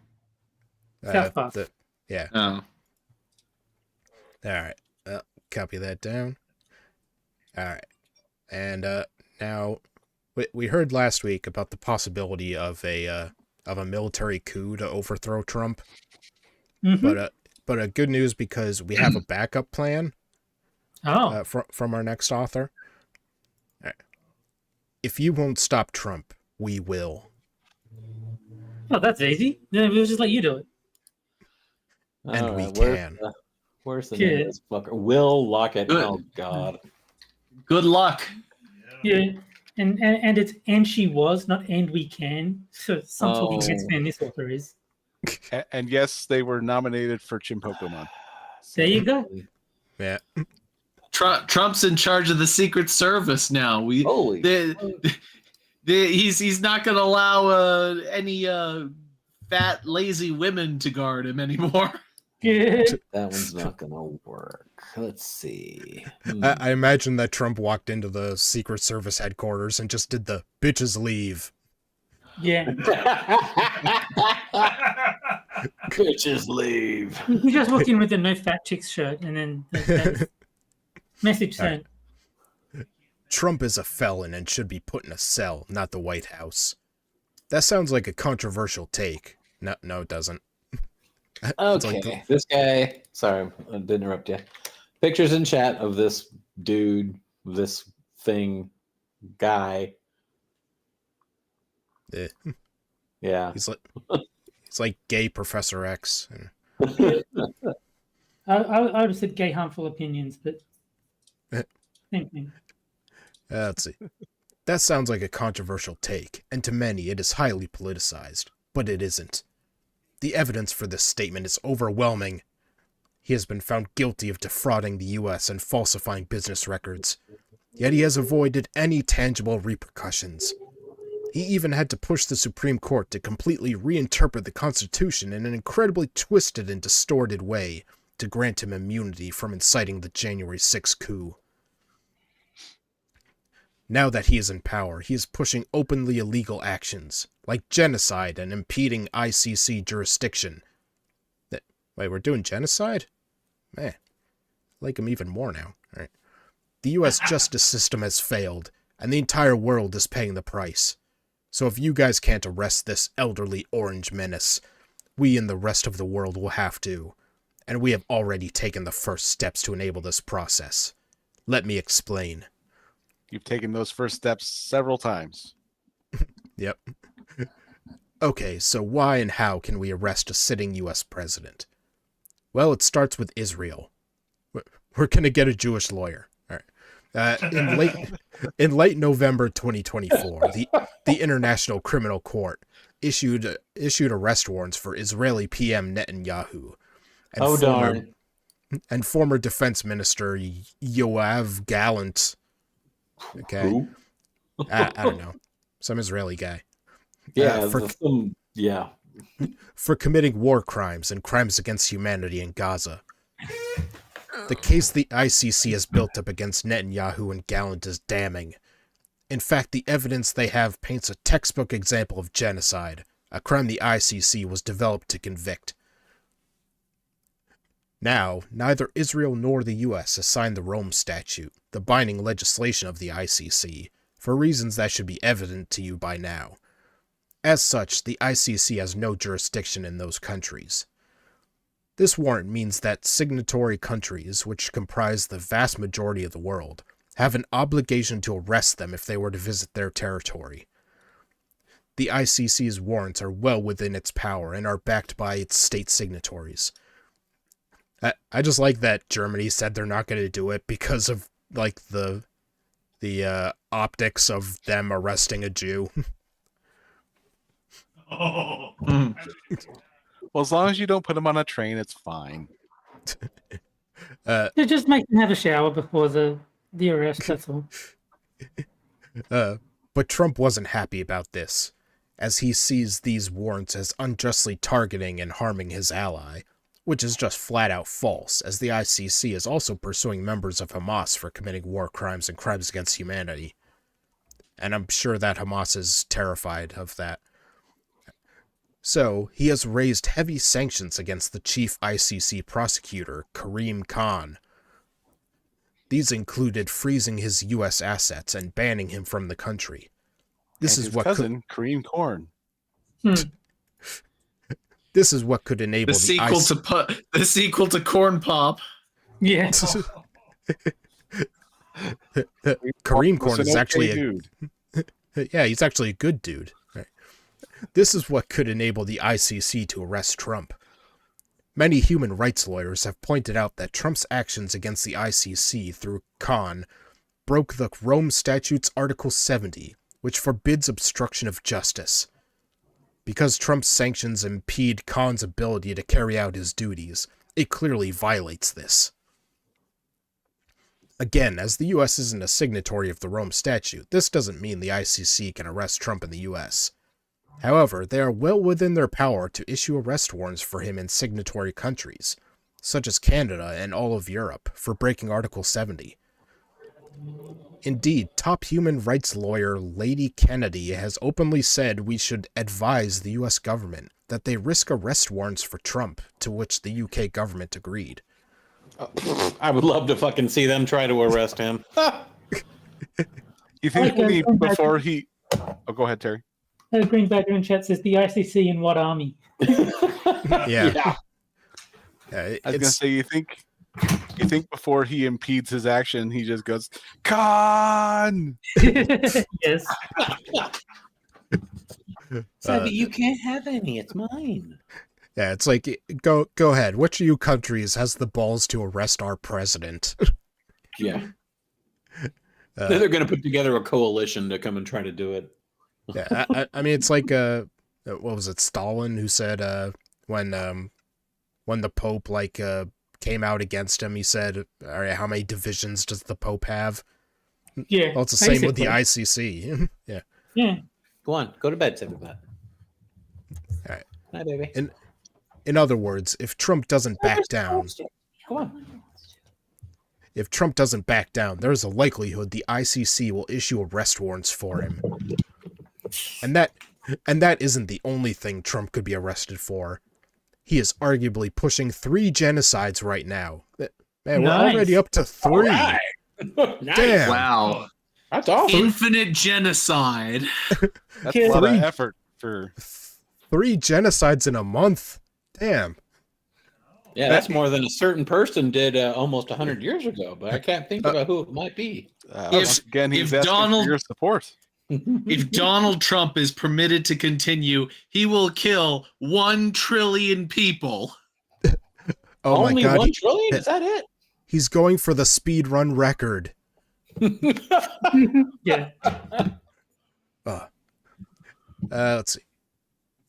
South Park. Yeah. Oh. All right. Copy that down. All right. And now we heard last week about the possibility of a military coup to overthrow Trump. Mhm. But good news because we have a backup plan from our next author. All right. If you won't stop Trump, we will. Oh, that's easy. Then we'll just let you do it. And All we right, can. Where's the name of this fucker? Will Lockett. Good. Oh God. Good luck. Yeah, and it's and she was not and we can. So some talking heads fan this author is. And yes, they were nominated for Chin Pokemon. There you go. Yeah. Trump's in charge of the Secret Service now. Holy. He's not going to allow any fat, lazy women to guard him anymore. Yeah. That one's not gonna work. Let's see. I imagine that Trump walked into the Secret Service headquarters and just did the bitches leave. Yeah. Bitches leave. He just walked in with the no fat chicks shirt and then that message sent. Trump is a felon and should be put in a cell, not the White House. That sounds like a controversial take. No, it doesn't. It's Okay, like this guy. Sorry, I did interrupt you. Pictures in chat of this dude, this thing, guy. Yeah. He's like gay Professor X. I would have said gay harmful opinions, but same thing. Let's see. That sounds like a controversial take, and to many it is highly politicized, but it isn't. The evidence for this statement is overwhelming. He has been found guilty of defrauding the U.S. and falsifying business records, yet he has avoided any tangible repercussions. He even had to push the Supreme Court to completely reinterpret the Constitution in an incredibly twisted and distorted way to grant him immunity from inciting the January 6th coup. Now that he is in power, he is pushing openly illegal actions, like genocide and impeding ICC jurisdiction. Wait, we're doing genocide? Man, I like him even more now. All right. The U.S. justice system has failed, and the entire world is paying the price. So if you guys can't arrest this elderly orange menace, we and the rest of the world will have to. And we have already taken the first steps to enable this process. Let me explain. You've taken those first steps several times. Yep. Okay, so why and how can we arrest a sitting U.S. president? Well, it starts with Israel. We're going to get a Jewish lawyer. All right. In late November 2024, the International Criminal Court issued arrest warrants for Israeli PM Netanyahu and former Defense Minister Yoav Gallant. Okay, Who? I don't know, some Israeli guy. Yeah, for committing war crimes and crimes against humanity in Gaza. The case the ICC has built up against Netanyahu and Gallant is damning. In fact, the evidence they have paints a textbook example of genocide, a crime the ICC was developed to convict. Now, neither Israel nor the U.S. has signed the Rome Statute, the binding legislation of the ICC, for reasons that should be evident to you by now. As such, the ICC has no jurisdiction in those countries. This warrant means that signatory countries, which comprise the vast majority of the world, have an obligation to arrest them if they were to visit their territory. The ICC's warrants are well within its power and are backed by its state signatories. I just like that Germany said they're not going to do it because of like the optics of them arresting a Jew. Well, as long as you don't put them on a train, it's fine. Just make them have a shower before the arrest, that's all. But Trump wasn't happy about this, as he sees these warrants as unjustly targeting and harming his ally, which is just flat out false, as the ICC is also pursuing members of Hamas for committing war crimes and crimes against humanity. And I'm sure that Hamas is terrified of that. So, he has raised heavy sanctions against the chief ICC prosecutor, Karim Khan. These included freezing his U.S. assets and banning him from the country. This is what cousin, Kareem Corn. This is what could enable the sequel to Corn Pop. Yeah. Kareem Corn is actually a dude. Yeah, he's actually a good dude. Right. This is what could enable the ICC to arrest Trump. Many human rights lawyers have pointed out that Trump's actions against the ICC through Khan broke the Rome Statute's Article 70, which forbids obstruction of justice. Because Trump's sanctions impede Khan's ability to carry out his duties, it clearly violates this. Again, as the U.S. isn't a signatory of the Rome Statute, this doesn't mean the ICC can arrest Trump in the U.S. However, they are well within their power to issue arrest warrants for him in signatory countries, such as Canada and all of Europe, for breaking Article 70. Indeed, top human rights lawyer Lady Kennedy has openly said we should advise the U.S. government that they risk arrest warrants for Trump, to which the UK government agreed. I would love to fucking see them try to arrest him. You think before he... Oh, go ahead, Terry. Green Bagger in chat says, the ICC in what army? Yeah. I was going to say, you think before he impedes his action, he just goes, Khan! Yes. Savvy, you can't have any. It's mine. Yeah, it's like, go ahead. Which of you countries has the balls to arrest our president? Yeah. They're going to put together a coalition to come and try to do it. Yeah, I mean, it's like, what was it, Stalin, who said when the Pope, came out against him, he said, all right, how many divisions does the Pope have? Yeah. Well, it's the same with the ICC. Yeah. Yeah. Go on, go to bed, everybody. All right. Hi, baby. In other words, if Trump doesn't back down, Come on. If Trump doesn't back down, there's a likelihood the ICC will issue arrest warrants for him. And that isn't the only thing Trump could be arrested for. He is arguably pushing 3 genocides right now. Man, we're already up to 3. Right. Damn. Wow. That's awesome. Infinite genocide. That's a lot of effort for 3 genocides in a month. Damn. Yeah, that's more than a certain person did almost 100 years ago, but I can't think about who it might be. once again, he's asking for your support. If Donald Trump is permitted to continue, he will kill 1 trillion people. Oh Only my God. 1 trillion? Is that it? He's going for the speed run record. Yeah. Let's see.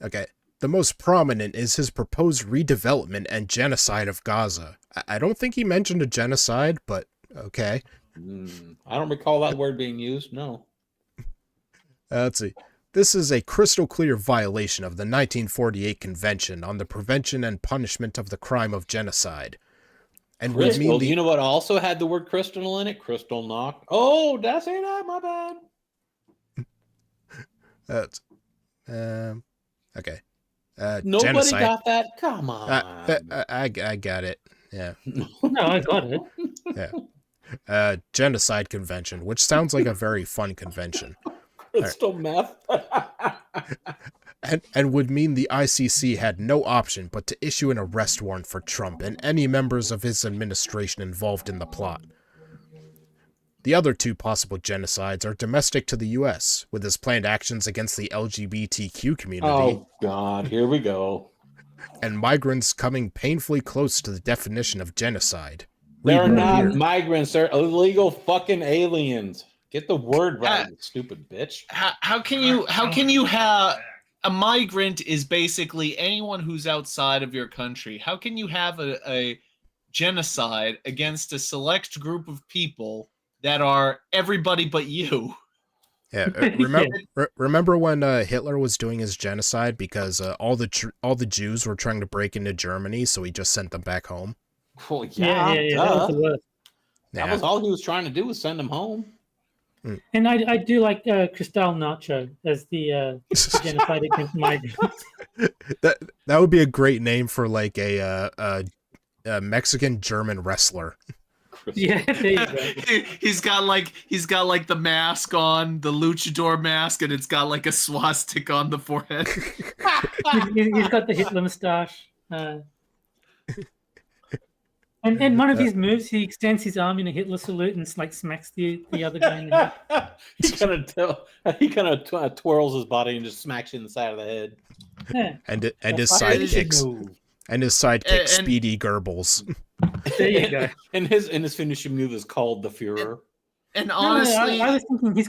Okay. The most prominent is his proposed redevelopment and genocide of Gaza. I don't think he mentioned a genocide, but okay. I don't recall that word being used. No. Let's see. This is a crystal clear violation of the 1948 Convention on the Prevention and Punishment of the Crime of Genocide. And would Crystal. mean the, You know what also had the word crystal in it? Crystal knock. Oh, did I say that? My bad. Okay. Nobody Genocide. got that? Come on. I got it. Yeah. No, I got it. Yeah. Genocide Convention, which sounds like a very fun convention. Crystal meth. And would mean the ICC had no option but to issue an arrest warrant for Trump and any members of his administration involved in the plot. The other 2 possible genocides are domestic to the U.S., with his planned actions against the LGBTQ community. Oh, God. Here we go. And migrants coming painfully close to the definition of genocide. They're Read not here. migrants. They're illegal fucking aliens. Get the word right, you stupid bitch. How can you have a migrant is basically anyone who's outside of your country? How can you have a genocide against a select group of people that are everybody but you? Yeah, remember when Hitler was doing his genocide because all the Jews were trying to break into Germany, so he just sent them back home? Well, Yeah. That was the worst. That was all he was trying to do, was send them home. And I do like Cristal Nacho as the genocide against migrants. That would be a great name for like a Mexican German wrestler. Yeah, there you go. He's got like the mask on, the luchador mask, and it's got like a swastika on the forehead. He's got the Hitler moustache. And one of his moves, he extends his arm in a Hitler salute and like smacks the other guy in the head. he kind of twirls his body and just smacks you in the side of the head. Yeah. And his sidekicks. And his sidekick, Speedy Goebbels. There you go. And his finishing move is called the Führer. And honestly, I was thinking he's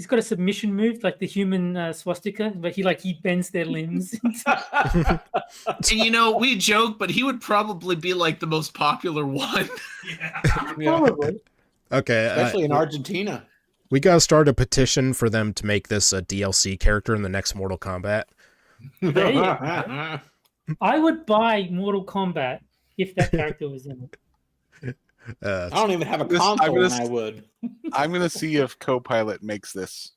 got a submission move like the human swastika, but he bends their limbs. and we joke, but he would probably be like the most popular one. Probably. Okay, especially in Argentina. We gotta start a petition for them to make this a DLC character in the next Mortal Kombat. I would buy Mortal Kombat if that character was in it. I don't even have a console, and I would. I'm gonna see if Copilot makes this.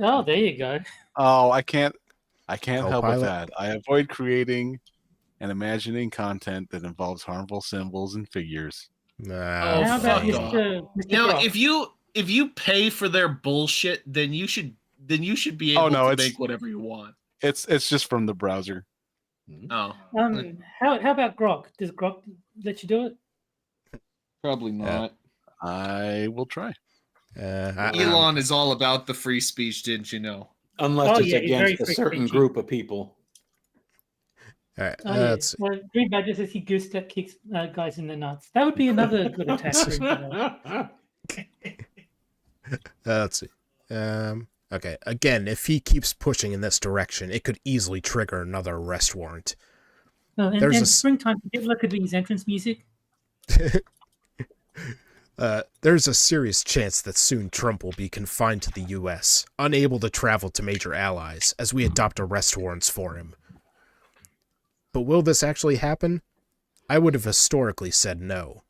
Oh, there you go. Oh, I can't help with Copilot? that. I avoid creating and imagining content that involves harmful symbols and figures. Nah, How about fuck Mr. No, Brock? if you pay for their bullshit, then you should be able to make whatever you want. It's just from the browser. Oh, How about Grok? Does Grok let you do it? probably not. I will try. Elon is all about the free speech, didn't you know? Unless it's he's very against a free certain speechy. group of people. All right, Oh, let's see. Well, Green Badger says he goose step kicks guys in the nuts. That would be another good attack. Let's see. Okay, again, if he keeps pushing in this direction, it could easily trigger another arrest warrant. And Springtime Hitler could be his entrance music. There's a serious chance that soon Trump will be confined to the U.S., unable to travel to major allies, as we adopt arrest warrants for him. But will this actually happen? I would have historically said no.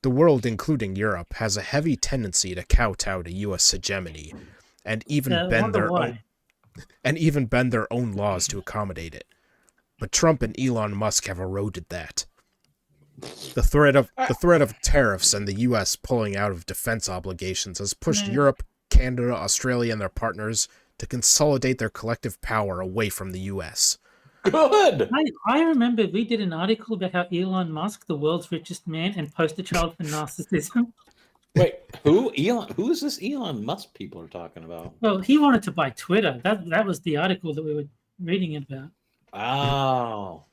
The world, including Europe, has a heavy tendency to kowtow to U.S. hegemony, and even bend their own laws to accommodate it. But Trump and Elon Musk have eroded that. The threat of tariffs and the U.S. pulling out of defense obligations has pushed Europe, Canada, Australia, and their partners to consolidate their collective power away from the U.S. Good. I remember we did an article about how Elon Musk, the world's richest man and poster child for narcissism. Wait, who? Elon? Who is this Elon Musk people are talking about? Well, he wanted to buy Twitter. That was the article that we were reading about. Oh.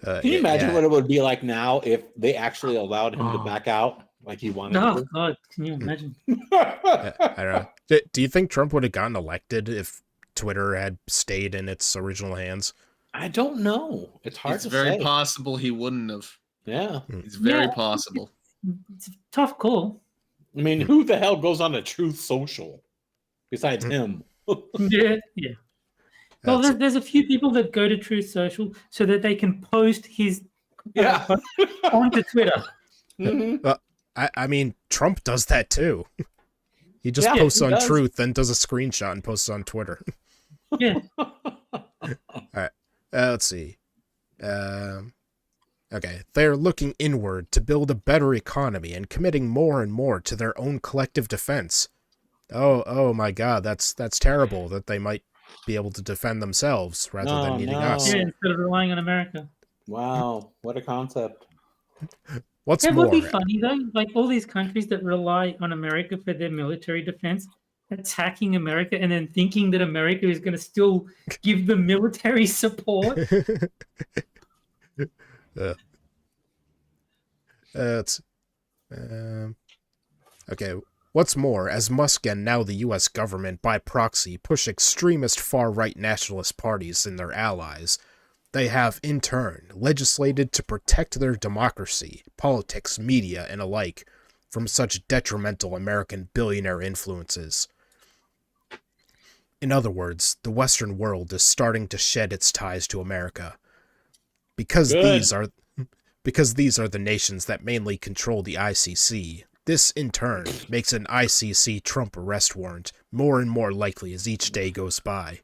Can you imagine what it would be like now if they actually allowed him to back out like he wanted Oh, to? God, can you imagine? I don't know. Do you think Trump would have gotten elected if Twitter had stayed in its original hands? I don't know. It's hard to say. It's very possible he wouldn't have. Yeah. It's very possible. It's a tough call. I mean, who the hell goes on a Truth Social besides him? Yeah. Well, there's a few people that go to Truth Social so that they can post his post onto Twitter. Mm-hmm. I mean, Trump does that too. He just posts on Truth, then does a screenshot and posts on Twitter. Yeah. All right. Let's see. Okay. They're looking inward to build a better economy and committing more and more to their own collective defense. Oh my God, that's terrible that they might be able to defend themselves rather than needing us. Yeah, instead of relying on America. Wow, what a concept. What's It more? would be funny though, like all these countries that rely on America for their military defense, attacking America and then thinking that America is going to still give them military support. Okay. What's more, as Musk and now the U.S. government by proxy push extremist far-right nationalist parties and their allies, they have, in turn, legislated to protect their democracy, politics, media, and alike from such detrimental American billionaire influences. In other words, the Western world is starting to shed its ties to America. Because these are the nations that mainly control the ICC, this, in turn, makes an ICC Trump arrest warrant more and more likely as each day goes by.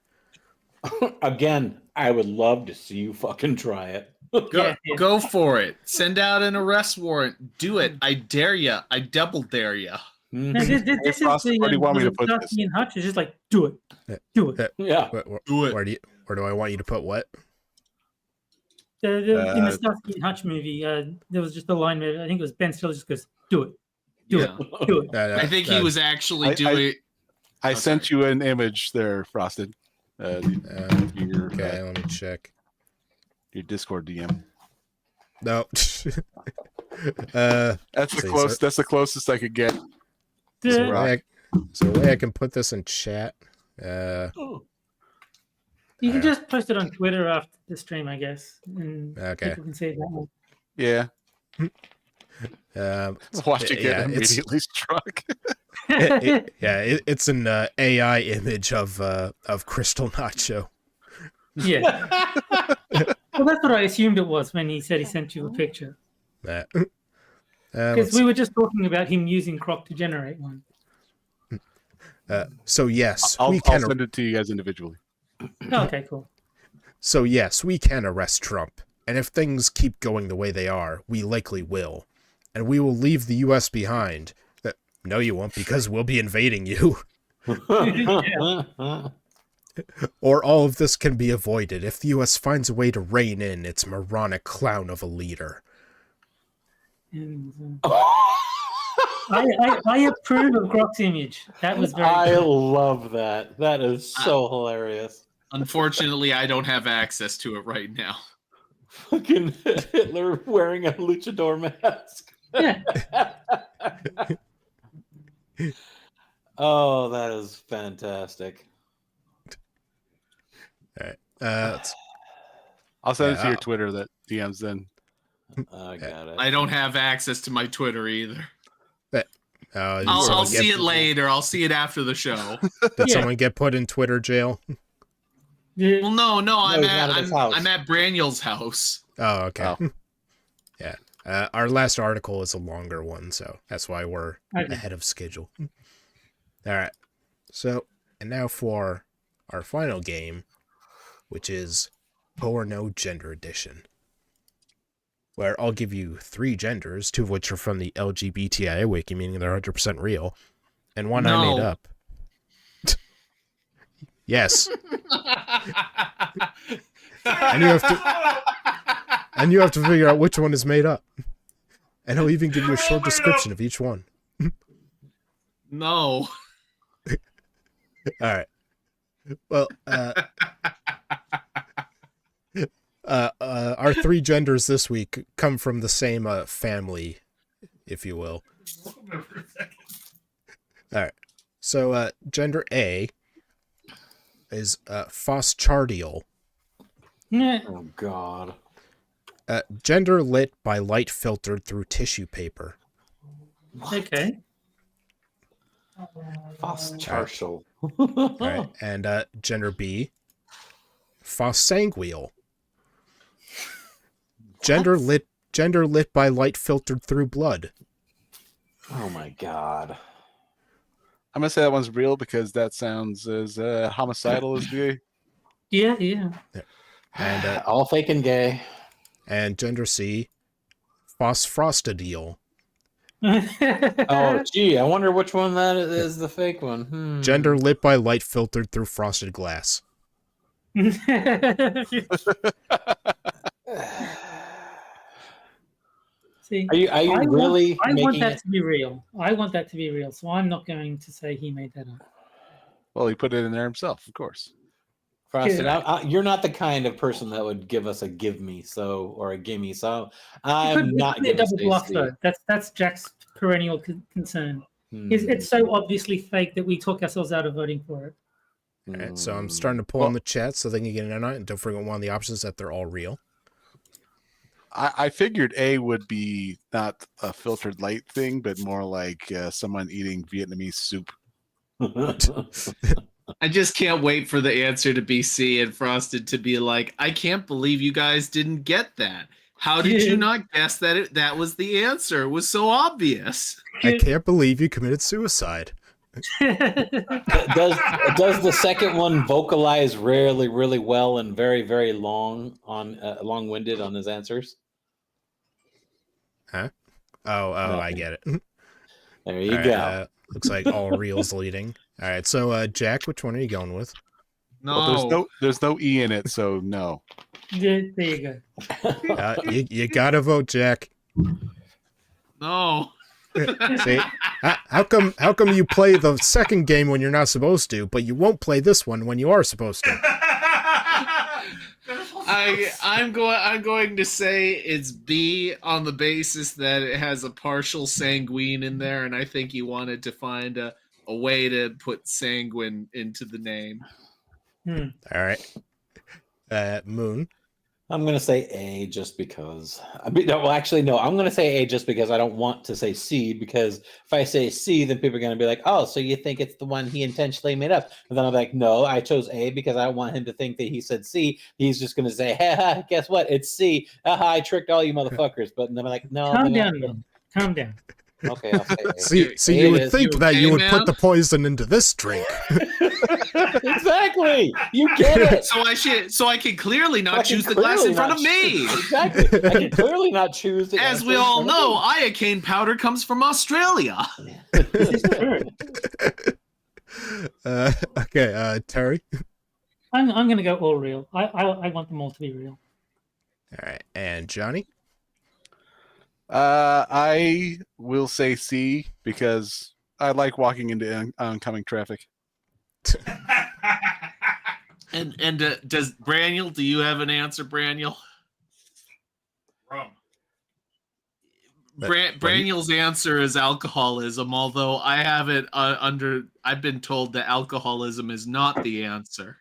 Again, I would love to see you fucking try it. Go for it. Send out an arrest warrant. Do it. I dare you. I double dare you. This is the where do you want me to put this? and Hutch is just like, do it. Do it. Yeah. Do it. Where do I want you to put what? In the Starsky and Hutch movie, there was just a line where I think it was Ben Stiller just goes, do it. Do it. I think he was actually doing. I sent you an image there, Frosted. Okay, let me check. Your Discord DM. No. That's the closest I could get. Is there a way I can put this in chat? You can just post it on Twitter after the stream, I guess. And people can see it that way. Yeah. Watch it get immediately struck. It's an AI image of Crystal Nacho. Yeah. Well, that's what I assumed it was when he said he sent you a picture. Because we were just talking about him using Croc to generate one. So yes, I'll send it to you guys individually. Okay, cool. So yes, we can arrest Trump, and if things keep going the way they are, we likely will, and we will leave the U.S. behind. No, you won't, because we'll be invading you. Or all of this can be avoided if the U.S. finds a way to rein in its moronic clown of a leader. And, I approve of Grok's image. That was very I good. love that. That is so hilarious. Unfortunately, I don't have access to it right now. Fucking Hitler wearing a luchador mask. Yeah. Oh, that is fantastic. All right. I'll send it to your Twitter that DMs then. I got it. I don't have access to my Twitter either. I'll see it later. I'll see it after the show. Did someone get put in Twitter jail? Well, no. I'm he's not at his house. at Braniel's house. Oh, okay. Yeah. Our last article is a longer one, so that's why we're Okay. ahead of schedule. All right. So, and now for our final game, which is Porno Gender Edition, where I'll give you 3 genders, 2 of which are from the LGBTI wiki, meaning they're 100% real, and one I made No. up. Yes. And you have to figure out which one is made up. And I'll even give you a short description of each one. No. All right. Well, our 3 genders this week come from the same family, if you will. All right. So, gender A is phosphardial. Yeah. Oh God. Gender lit by light filtered through tissue paper. Okay. Phosphardial. All right. And gender B, phosphangual. Gender lit by light filtered through blood. Oh my God. I'm gonna say that one's real because that sounds as homicidal as gay. Yeah, yeah. And All fake and gay. and gender C, phosphrostidial. Oh gee, I wonder which one that is the fake one. Gender lit by light filtered through frosted glass. See, Are you I really I want making that it? to be real. I want that to be real, so I'm not going to say he made that up. Well, he put it in there himself, of course. Frosted, Yeah. you're not the kind of person that would give us a give me or a gimme. So I'm It not could be a gonna double say bluff C. though. That's Jack's perennial concern. It's so obviously fake that we talk ourselves out of voting for it. All right, so I'm starting to pull in the chat so they can get in on it. And don't forget one of the options that they're all real. I figured A would be not a filtered light thing, but more like someone eating Vietnamese soup. I just can't wait for the answer to be C and Frosted to be like, I can't believe you guys didn't get that. How did you not guess that that was the answer? It was so obvious. I can't believe you committed suicide. does the second one vocalize really, really well and very, very long-winded on his answers? Huh? Oh, I get it. There you All go. right, looks like all reels leading. All right, so Jack, which one are you going with? No. Well, there's no E in it, so no. Yeah, there you go. You gotta vote, Jack. No. See, how come you play the second game when you're not supposed to, but you won't play this one when you are supposed to? I'm going to say it's B on the basis that it has a partial sanguine in there, and I think you wanted to find a way to put sanguine into the name. All right. Moon. I'm going to say A just because. I'm going to say A just because I don't want to say C, because if I say C, then people are going to be like, oh, so you think it's the one he intentionally made up. And then I'm like, no, I chose A because I want him to think that he said C. He's just going to say, ha, guess what? It's C. I tricked all you motherfuckers. But then I'm like, no. Calm down, man. Calm down. Okay, I'll say A. See, you would think that you would put the poison into this drink. Exactly. You get it. So I can clearly not choose the glass in front of me. Exactly. I can clearly not choose the As we all know, iocane powder comes from Australia. Okay, Terry. I'm going to go all real. I want them all to be real. All right, and Johnny. I will say C because I like walking into oncoming traffic. And does Braniel? Do you have an answer, Braniel? Braniel's answer is alcoholism. Although I have it I've been told that alcoholism is not the answer.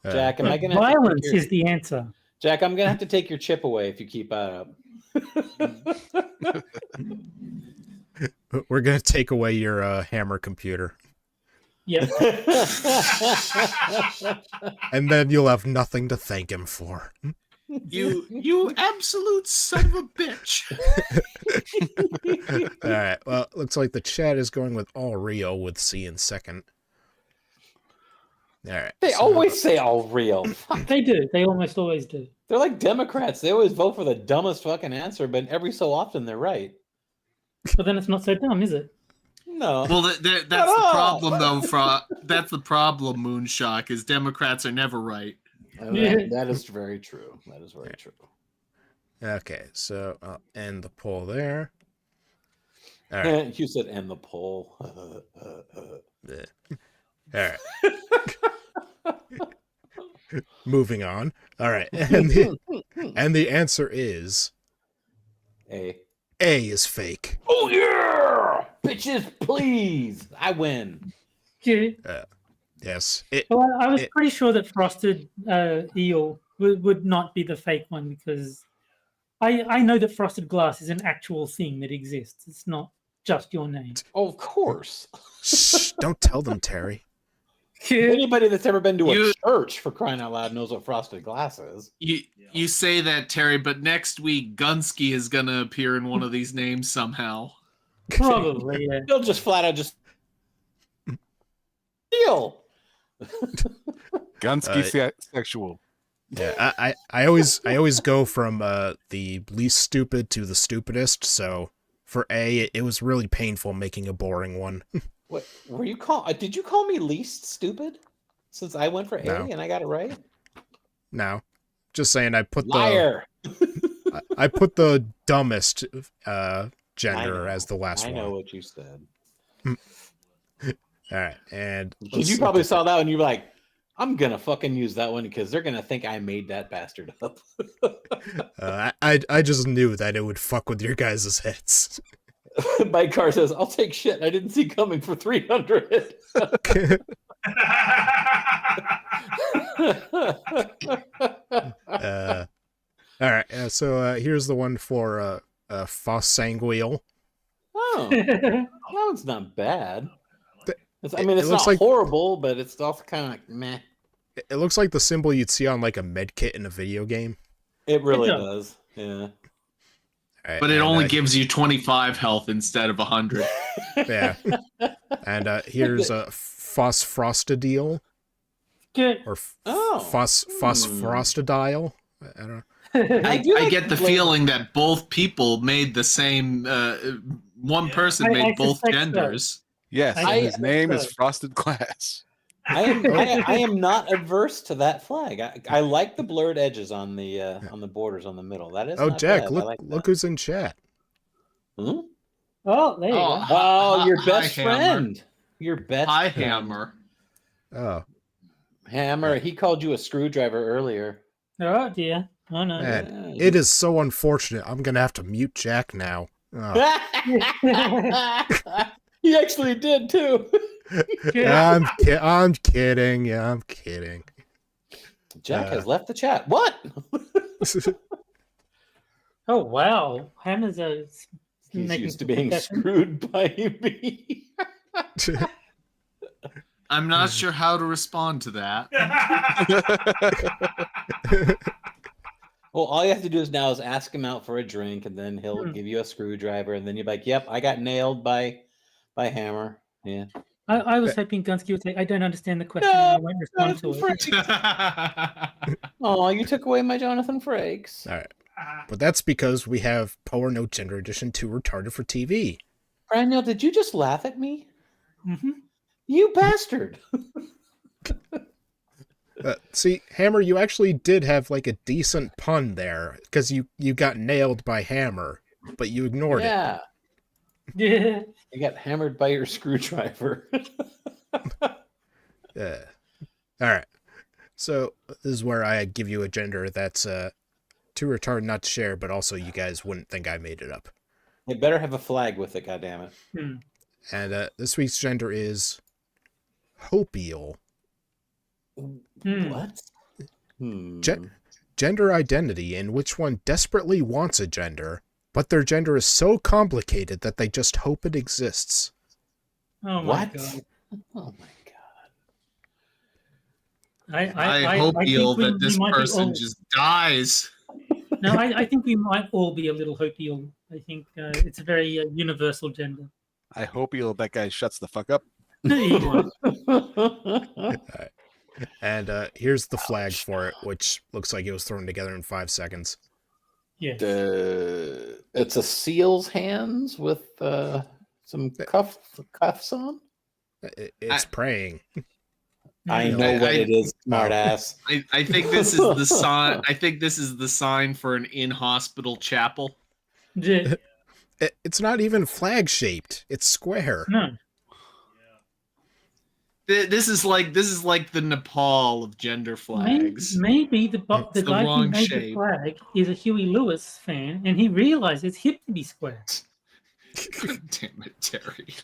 Jack, am I going to? Violence is the answer. Jack, I'm going to have to take your chip away if you keep that up. We're going to take away your hammer computer. Yep. And then you'll have nothing to thank him for. You absolute son of a bitch. All right. Well, looks like the chat is going with all real with C in second. All right. They always say all real. They do. They almost always do. They're like Democrats. They always vote for the dumbest fucking answer, but every so often they're right. But then it's not so dumb, is it? No. Well, that's the problem, though. That's the problem, Moonshock, is Democrats are never right. That is very true. That is very true. Okay, so I'll end the poll there. All right. You said end the poll. All right. Moving on. All right. And the answer is A. A is fake. Oh, yeah! Bitches, please. I win. Yeah. Yes. Well, I was pretty sure that frosted eel would not be the fake one because I know that frosted glass is an actual thing that exists. It's not just your name. Oh, of course. Shh, don't tell them, Terry. Anybody that's ever been to a church, for crying out loud, knows what frosted glass is. You say that, Terry, but next week Gunsky is going to appear in one of these names somehow. Probably, yeah. They'll just flat out just deal. Gunsky sexual. Yeah, I always go from the least stupid to the stupidest. So for A, it was really painful making a boring one. What were you did you call me least stupid? Since I went for A and I got it right? No. Just saying I put Liar. I put the dumbest gender as the last one. I know what you said. All right, and Because you probably saw that and you were like, I'm gonna fucking use that one because they're gonna think I made that bastard up. I just knew that it would fuck with your guys' heads. My car says, I'll take shit I didn't see coming for 300. All right, so here's the one for Fossanguil. Oh, that one's not bad. It's not like, horrible, but it's also kind of like meh. It looks like the symbol you'd see on like a med kit in a video game. It really does. Yeah. Right, but it only gives you 25 health instead of 100. Yeah. And here's a Phosphorostidile. Or Phosphorostidile. I don't know. I get the feeling that both people made the same. One person made both genders. So. Yes, his name is Frosted Glass. I am not averse to that flag. I like the blurred edges on the borders on the middle. That is. Oh, not Jack! bad. Look who's in chat. Hmm? Oh, there you go. Oh, your best friend. Hammer. Your best. Hi, friend. Hammer. Oh, Hammer. He called you a screwdriver earlier. Oh dear. Oh no. Man, it is so unfortunate. I'm gonna have to mute Jack now. Oh. He actually did too. I'm kidding. Yeah, I'm kidding. Jack has left the chat. What? Oh wow, Hammer's He's used to being screwed by me. I'm not sure how to respond to that. Well, all you have to do now is ask him out for a drink, and then he'll give you a screwdriver, and then you're like, "Yep, I got nailed by Hammer." Yeah. I was hoping Gunsky would say, "I don't understand the question. I won't respond to it." Oh, you took away my Jonathan Frakes. All right, but that's because we have Power No Gender Edition 2 retarded for TV. Brandon, did you just laugh at me? Mm-hmm. You bastard! See, Hammer, you actually did have like a decent pun there because you got nailed by Hammer, but you ignored it. Yeah. You got hammered by your screwdriver. Yeah. All right. So this is where I give you a gender that's too retarded not to share, but also you guys wouldn't think I made it up. You better have a flag with it, goddammit. And this week's gender is Hopial. What? Gender identity in which one desperately wants a gender, but their gender is so complicated that they just hope it exists. Oh my god. Oh my god. I hope that this person just dies. No, I think we might all be a little hopial. I think it's a very universal gender. I hope that guy shuts the fuck up. He won't. And here's the flag for it, which looks like it was thrown together in 5 seconds. Yeah. It's a seal's hands with some cuffs on. It's praying. I know what it is, smartass. I think this is the sign. I think this is the sign for an in-hospital chapel. Yeah. It's not even flag shaped. It's square. No. This is like the Nepal of gender flags. Maybe the guy who wrong made shape. the flag is a Huey Lewis fan, and he realized it's hip to be square. Damn it, Terry.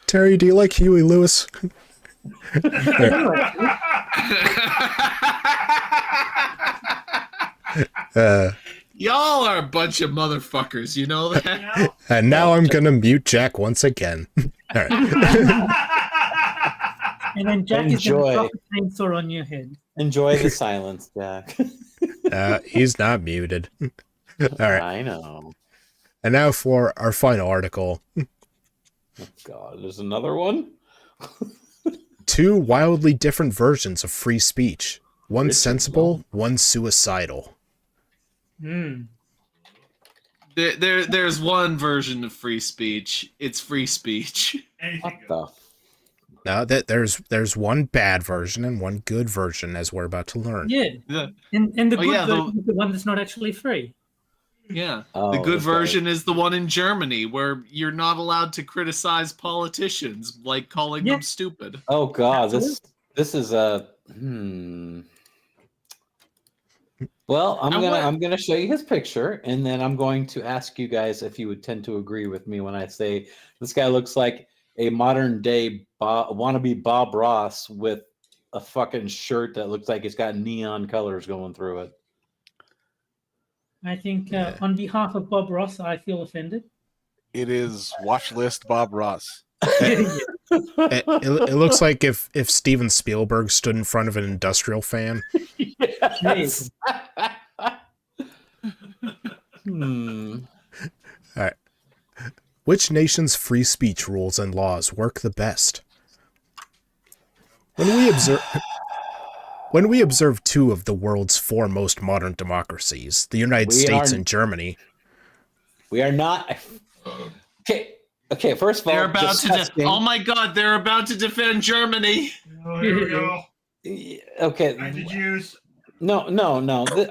Terry, do you like Huey Lewis? Y'all are a bunch of motherfuckers, you know that? And now I'm gonna mute Jack once again. All right. And then Jack is going to drop a chainsaw on your head. Enjoy the silence, Jack. He's not muted. All right. I know. And now for our final article. Oh, God, there's another one? 2 wildly different versions of free speech. One sensible, one suicidal. There's one version of free speech. It's free speech. What the? Now that there's one bad version and one good version, as we're about to learn. Yeah. And the good version is the one that's not actually free. Yeah. Oh, the good okay. version is the one in Germany where you're not allowed to criticize politicians, like calling them stupid. Oh, God, Absolutely. this is a Well, I'm gonna show you his picture, and then I'm going to ask you guys if you would tend to agree with me when I say this guy looks like a modern day wannabe Bob Ross with a fucking shirt that looks like it's got neon colors going through it. I think on behalf of Bob Ross, I feel offended. It is watch list Bob Ross. It looks like if Steven Spielberg stood in front of an industrial fan. Yes. All right. Which nation's free speech rules and laws work the best? When we observe 2 of the world's 4 most modern democracies, the United States and Germany. We are not. Okay. First of all, They're about to. Oh my God! They're about to defend Germany. Oh, here we go. Okay. And the Jews. No.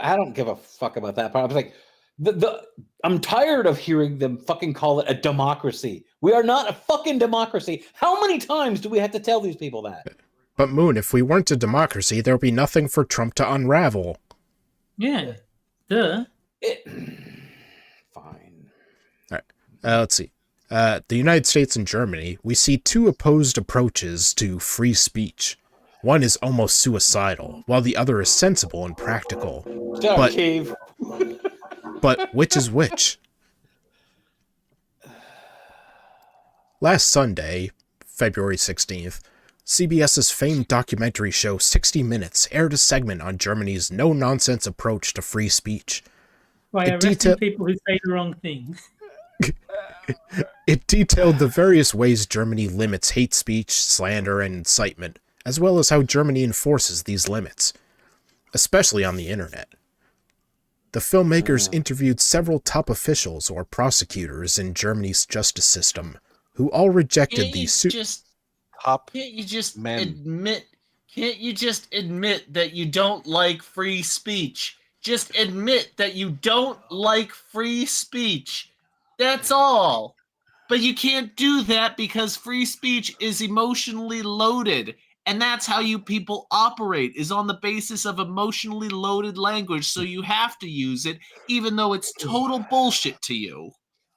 I don't give a fuck about that part. I was like, I'm tired of hearing them fucking call it a democracy. We are not a fucking democracy. How many times do we have to tell these people that? But Moon, if we weren't a democracy, there'd be nothing for Trump to unravel. Yeah. Duh. Fine. All right. Let's see. The United States and Germany, we see 2 opposed approaches to free speech. One is almost suicidal, while the other is sensible and practical. Shut up, Cave. But which is which? Last Sunday, February 16th, CBS's famed documentary show 60 Minutes aired a segment on Germany's no-nonsense approach to free speech. By arresting people who say the wrong thing. It detailed the various ways Germany limits hate speech, slander, and incitement, as well as how Germany enforces these limits, especially on the internet. The filmmakers interviewed several top officials or prosecutors in Germany's justice system, who all rejected these top Can't you just men. admit that you don't like free speech? Just admit that you don't like free speech. That's all. But you can't do that because free speech is emotionally loaded. And that's how you people operate, is on the basis of emotionally loaded language. So you have to use it, even though it's total bullshit to you.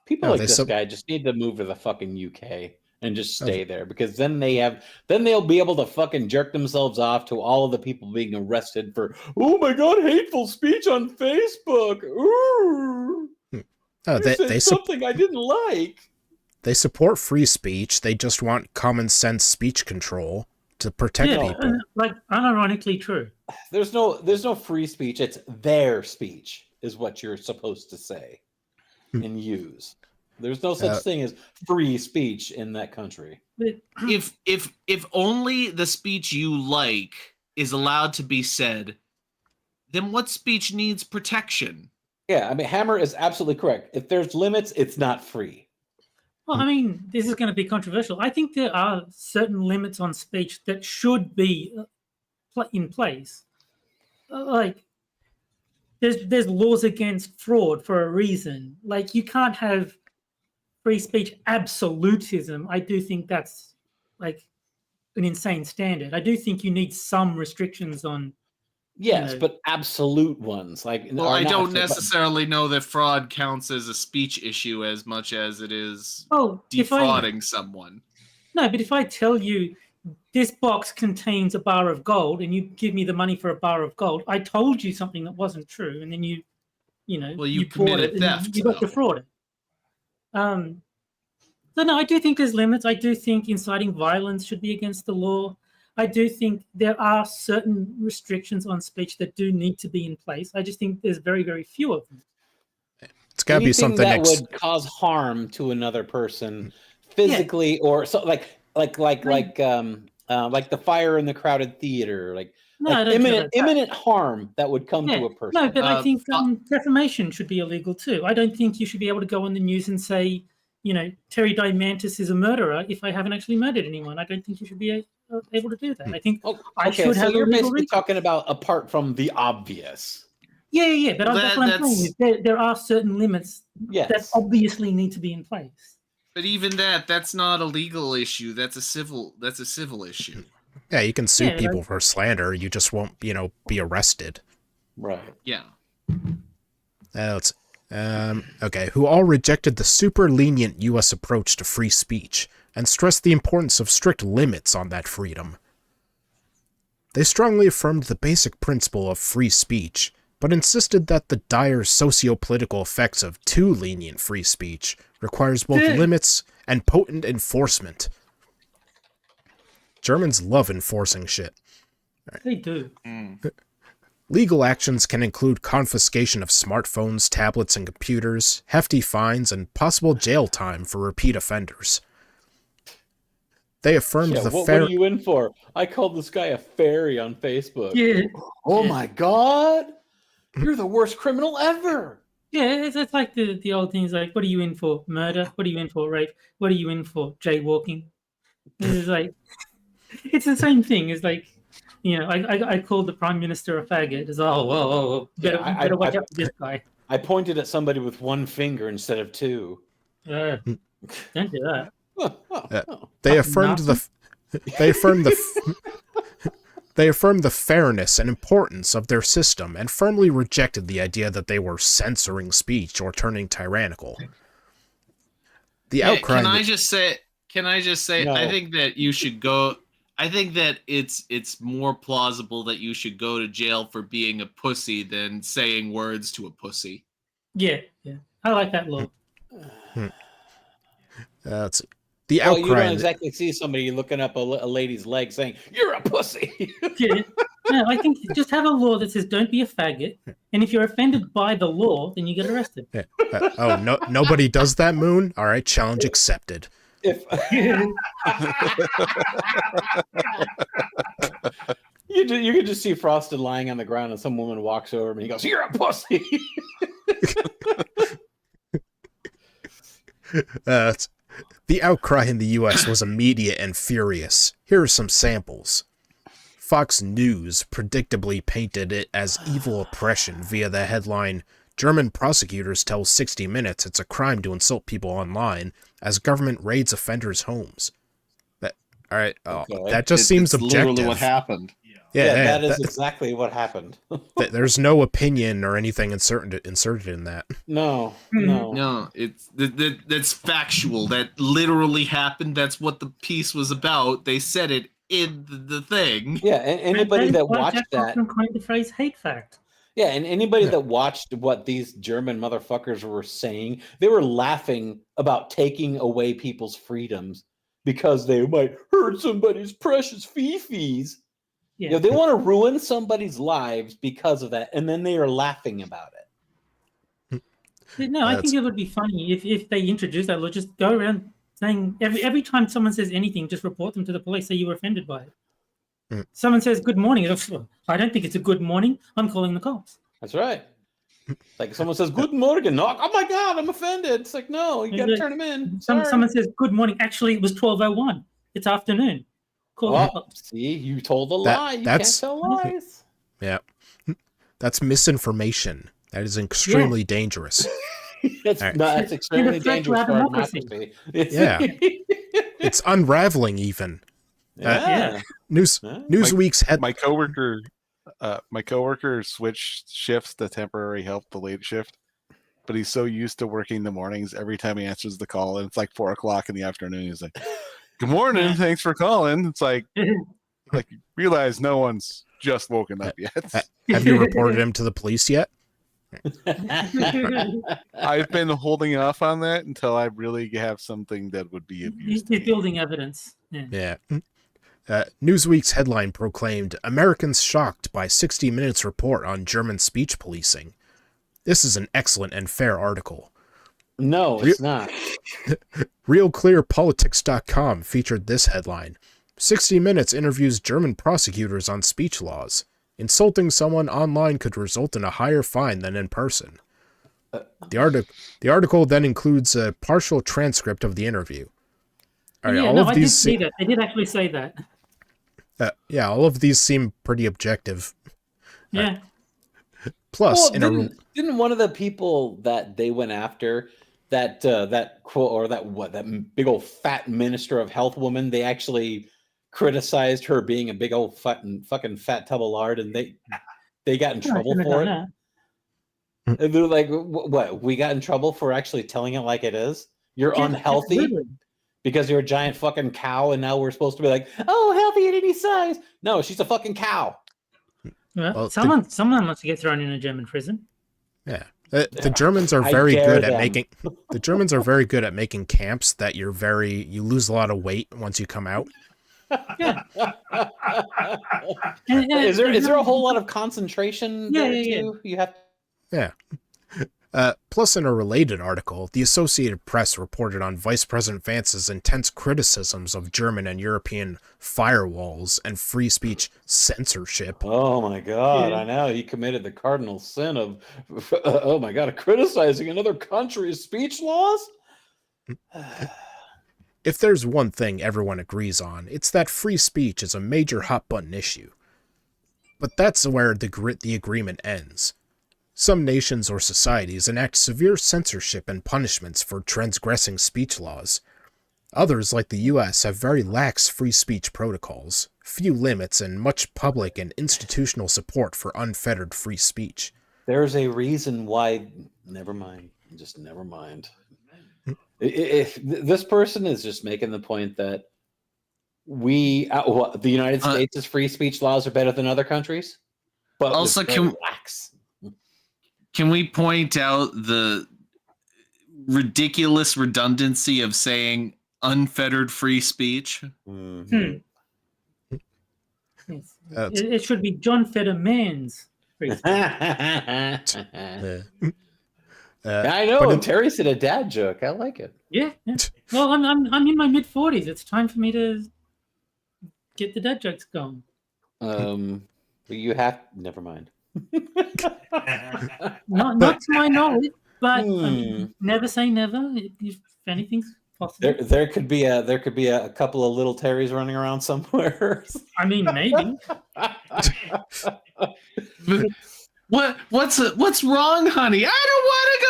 People like this guy just need to move to the fucking UK and just stay there, because then they'll be able to fucking jerk themselves off to all of the people being arrested for, oh my God, hateful speech on Facebook. Ooh. They said something I didn't like. They support free speech. They just want common sense speech control to protect Yeah, people. like unironically true. There's no free speech. It's their speech is what you're supposed to say and use. There's no such thing as free speech in that country. But If only the speech you like is allowed to be said, then what speech needs protection? Yeah, I mean, Hammer is absolutely correct. If there's limits, it's not free. well, I mean, this is going to be controversial. I think there are certain limits on speech that should be in place. Like, there's laws against fraud for a reason. Like, you can't have free speech absolutism. I do think that's like an insane standard. I do think you need some restrictions on. Yes, but absolute ones like. Well, I don't necessarily know that fraud counts as a speech issue as much as it is defrauding someone. No, but if I tell you this box contains a bar of gold and you give me the money for a bar of gold, I told you something that wasn't true, and then you committed theft. You got defrauded. So no, I do think there's limits. I do think inciting violence should be against the law. I do think there are certain restrictions on speech that do need to be in place. I just think there's very, very few of them. It's got to be something that would cause harm to another person, physically or so, like the fire in the crowded theater, imminent harm that would come to a person. No, but I think defamation should be illegal too. I don't think you should be able to go on the news and say, Terry Diamantis is a murderer if I haven't actually murdered anyone. I don't think you should be able to do that. I think I should have. So you're basically talking about apart from the obvious. Yeah. But that's what I'm saying. There are certain limits that obviously need to be in place. But even that's not a legal issue. That's a civil issue. Yeah, you can sue people for slander. You just won't, be arrested. Right. Yeah. Okay, who all rejected the super lenient U.S. approach to free speech and stressed the importance of strict limits on that freedom. They strongly affirmed the basic principle of free speech, but insisted that the dire socio-political effects of too lenient free speech requires both limits and potent enforcement. Germans love enforcing shit. Right. They do. Legal actions can include confiscation of smartphones, tablets, and computers, hefty fines, and possible jail time for repeat offenders. They affirmed what are you in for? I called this guy a fairy on Facebook. Yeah. Oh my God! You're the worst criminal ever. Yeah, it's like the old things like, what are you in for? Murder? What are you in for? Rape? What are you in for? Jaywalking? It's like, it's the same thing. It's like, I called the Prime Minister a faggot. It's better watch out for this guy. I pointed at somebody with one finger instead of two. Don't do that. They affirmed They affirmed the fairness and importance of their system and firmly rejected the idea that they were censoring speech or turning tyrannical. The outcry. Can I just say? No. I think that you should go. I think that it's more plausible that you should go to jail for being a pussy than saying words to a pussy. Yeah. I like that law. Let's see. The outcry. You don't exactly see somebody looking up a lady's leg saying, "You're a pussy." Yeah. No, I think just have a law that says don't be a faggot, and if you're offended by the law, then you get arrested. Yeah. Nobody does that, Moon? All right, challenge accepted. You could just see Frosted lying on the ground and some woman walks over him and he goes, "You're a pussy." The outcry in the U.S. was immediate and furious. Here are some samples. Fox News predictably painted it as evil oppression via the headline, "German prosecutors tell 60 Minutes it's a crime to insult people online as government raids offenders' homes." That just seems objective. Literally what happened. Yeah, that is exactly what happened. There's no opinion or anything inserted in that. No. That's factual. That literally happened. That's what the piece was about. They said it in the thing. Yeah, and anybody that watched that coined the phrase "hate fact." Yeah, and anybody that watched what these German motherfuckers were saying, they were laughing about taking away people's freedoms because they might hurt somebody's precious fifis. Yeah. You know, they want to ruin somebody's lives because of that, and then they are laughing about it. No, I think it would be funny if they introduce that law. Just go around saying every time someone says anything, just report them to the police. Say you were offended by it. Someone says good morning. I don't think it's a good morning. I'm calling the cops. That's right. Like if someone says good morning, knock. Oh my god, I'm offended. It's like no, you got to turn them in. Someone says good morning. Actually, it was 12:01. It's afternoon. Call the cops. See, you told a lie. You can't tell lies. Yeah, that's misinformation. That is extremely dangerous. That's extremely dangerous for our democracy. It's unraveling even. Newsweek's head. My coworker switched shifts to temporary help the late shift, but he's so used to working the mornings. Every time he answers the call, and it's like 4:00 in the afternoon, he's like, "Good morning, thanks for calling." It's like realize no one's just woken up yet. Have you reported him to the police yet? I've been holding off on that until I really have something that would be of use. He's building evidence. Yeah. Newsweek's headline proclaimed, Americans shocked by 60 Minutes report on German speech policing. This is an excellent and fair article. No, it's not. RealClearPolitics.com featured this headline. 60 Minutes interviews German prosecutors on speech laws. Insulting someone online could result in a higher fine than in person. The article then includes a partial transcript of the interview. All right, I did see that. They did actually say that. All of these seem pretty objective. Yeah. Plus, didn't one of the people that they went after, that big old fat minister of health woman, they actually criticized her being a big old fucking fat tub of lard, and they got in trouble for it. And they're like, "What? We got in trouble for actually telling it like it is? You're unhealthy." Absolutely. Because you're a giant fucking cow, and now we're supposed to be like, oh, healthy at any size. No, she's a fucking cow. Well, someone wants to get thrown in a German prison. Yeah, the Germans are very good at making. The Germans are very good at making camps that you lose a lot of weight once you come out. Yeah. Is there a whole lot of concentration? There too? You have. Yeah. Plus, in a related article, the Associated Press reported on Vice President Vance's intense criticisms of German and European firewalls and free speech censorship. Oh my God, I know. He committed the cardinal sin of, criticizing another country's speech laws? If there's one thing everyone agrees on, it's that free speech is a major hot-button issue. But that's where the agreement ends. Some nations or societies enact severe censorship and punishments for transgressing speech laws. Others, like the US, have very lax free speech protocols, few limits, and much public and institutional support for unfettered free speech. There's a reason why... Never mind. Just never mind. If this person is just making the point that the United States' free speech laws are better than other countries, but also can we point out the ridiculous redundancy of saying unfettered free speech? Mm-hmm. It should be John Fetterman's free speech. I know. Terry said a dad joke. I like it. Yeah. Well, I'm in my mid-40s. It's time for me to get the dad jokes going. You have. Never mind. Not to my knowledge, but never say never. If anything's possible, there could be a couple of little Terrys running around somewhere. I mean, maybe. What's wrong, honey? I don't want to go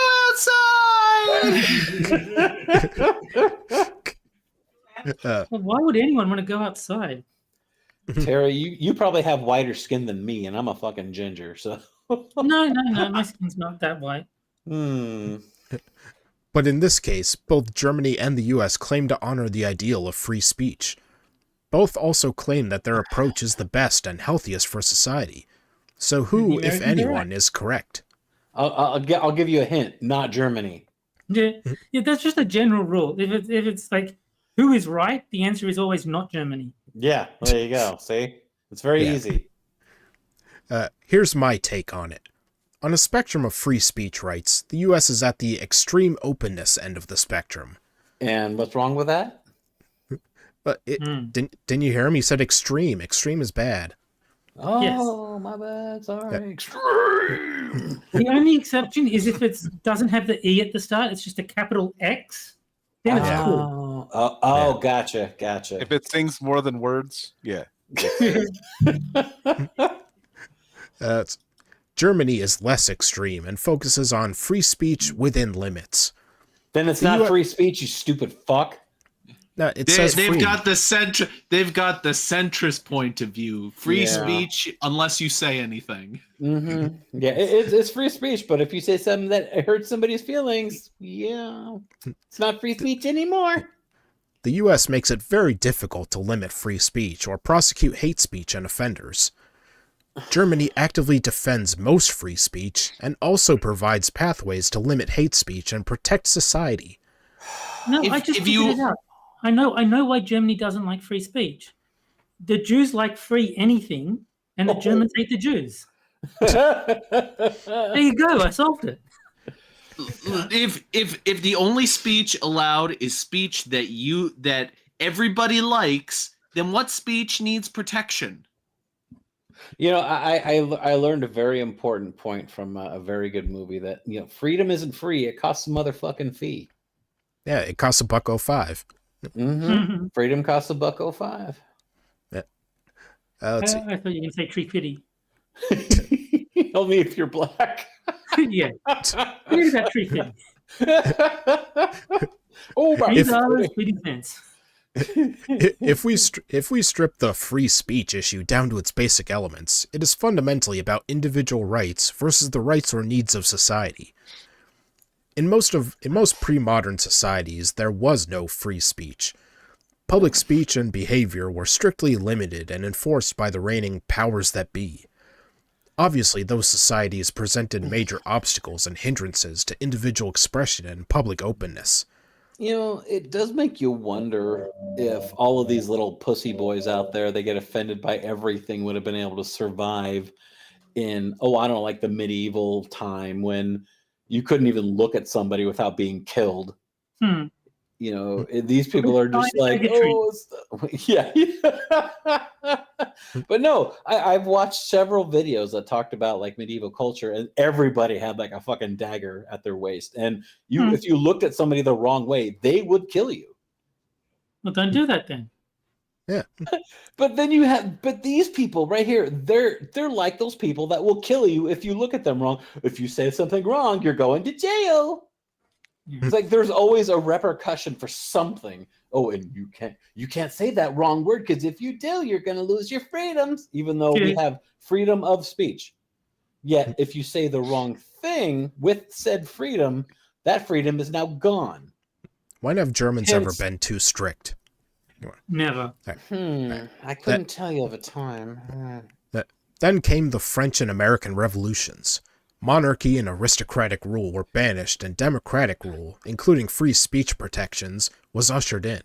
outside. Well, why would anyone want to go outside? Terry, you probably have whiter skin than me, and I'm a fucking ginger, so. No, my skin's not that white. But in this case, both Germany and the US claim to honor the ideal of free speech. Both also claim that their approach is the best and healthiest for society. So who, if anyone, is correct? I'll give you a hint. Not Germany. Yeah, that's just a general rule. If it's like who is right? The answer is always not Germany. Yeah, there you go. See? It's very Yeah. easy. Here's my take on it. On a spectrum of free speech rights, the U.S. is at the extreme openness end of the spectrum. And what's wrong with that? But didn't you hear him? He said extreme. Extreme is bad. Oh, my bad. Sorry. Yeah. Extreme. The only exception is if it doesn't have the E at the start, it's just a capital X. Then it's cool. Oh, gotcha. If it sings more than words, yeah. Germany is less extreme and focuses on free speech within limits. Then it's not free speech, you stupid fuck. No, says they've free. got the centrist point of view. Free speech unless you say anything. Mm-hmm. Yeah, it's free speech, but if you say something that hurts somebody's feelings, yeah, it's not free speech anymore. The U.S. makes it very difficult to limit free speech or prosecute hate speech and offenders. Germany actively defends most free speech and also provides pathways to limit hate speech and protect society. No, I just figured it out. I know why Germany doesn't like free speech. The Jews like free anything, and the Germans hate the Jews. There you go. I solved it. If the only speech allowed is speech that everybody likes, then what speech needs protection? You know, I learned a very important point from a very good movie that freedom isn't free; it costs a motherfucking fee. Yeah, it costs $1.05. Mm-hmm. Freedom costs $1.05. Yeah. I thought you were going to say tree pity. Only if you're black. Yeah. Forget about tree pity. Oh my $3.50. If we strip the free speech issue down to its basic elements, it is fundamentally about individual rights versus the rights or needs of society. In most pre-modern societies, there was no free speech. Public speech and behavior were strictly limited and enforced by the reigning powers that be. Obviously, those societies presented major obstacles and hindrances to individual expression and public openness. You know, it does make you wonder if all of these little pussy boys out there, they get offended by everything, would have been able to survive in, like the medieval time when you couldn't even look at somebody without being killed. You know, these people are just like, yeah. But no, I've watched several videos that talked about like medieval culture, and everybody had like a fucking dagger at their waist. And if you looked at somebody the wrong way, they would kill you. Well, don't do that then. Yeah. But then but these people right here, they're like those people that will kill you if you look at them wrong. If you say something wrong, you're going to jail. It's like there's always a repercussion for something. Oh, and you can't say that wrong word because if you do, you're going to lose your freedoms, even though we have freedom of speech. Yet, if you say the wrong thing with said freedom, that freedom is now gone. When have Germans ever been too strict? Never. I couldn't tell you of a time. Then came the French and American revolutions. Monarchy and aristocratic rule were banished, and democratic rule, including free speech protections, was ushered in.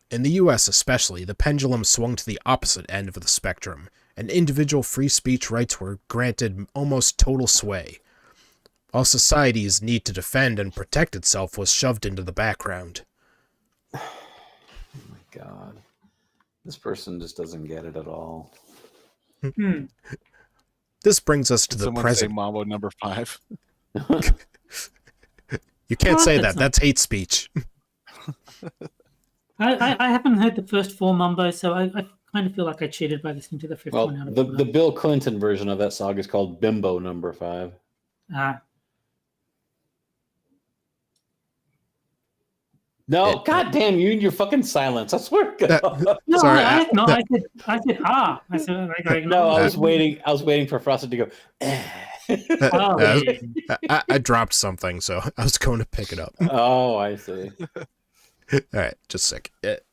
In the U.S. especially, the pendulum swung to the opposite end of the spectrum, and individual free speech rights were granted almost total sway. While society's need to defend and protect itself was shoved into the background. Oh my God. This person just doesn't get it at all. This brings us to the Someone present. say Mambo number 5. You can't say that. That's hate speech. I haven't heard the first 4 Mumbo, so I kind of feel like I cheated by listening to the fifth one. Out of the Bill Clinton version of that song is called Bimbo number 5. No, God damn you and your fucking silence. I swear to God. No, Sorry, I said ah. I said no, I was waiting for Frosted to go. I dropped something, so I was going to pick it up. Oh, I see. All right, just a sec. It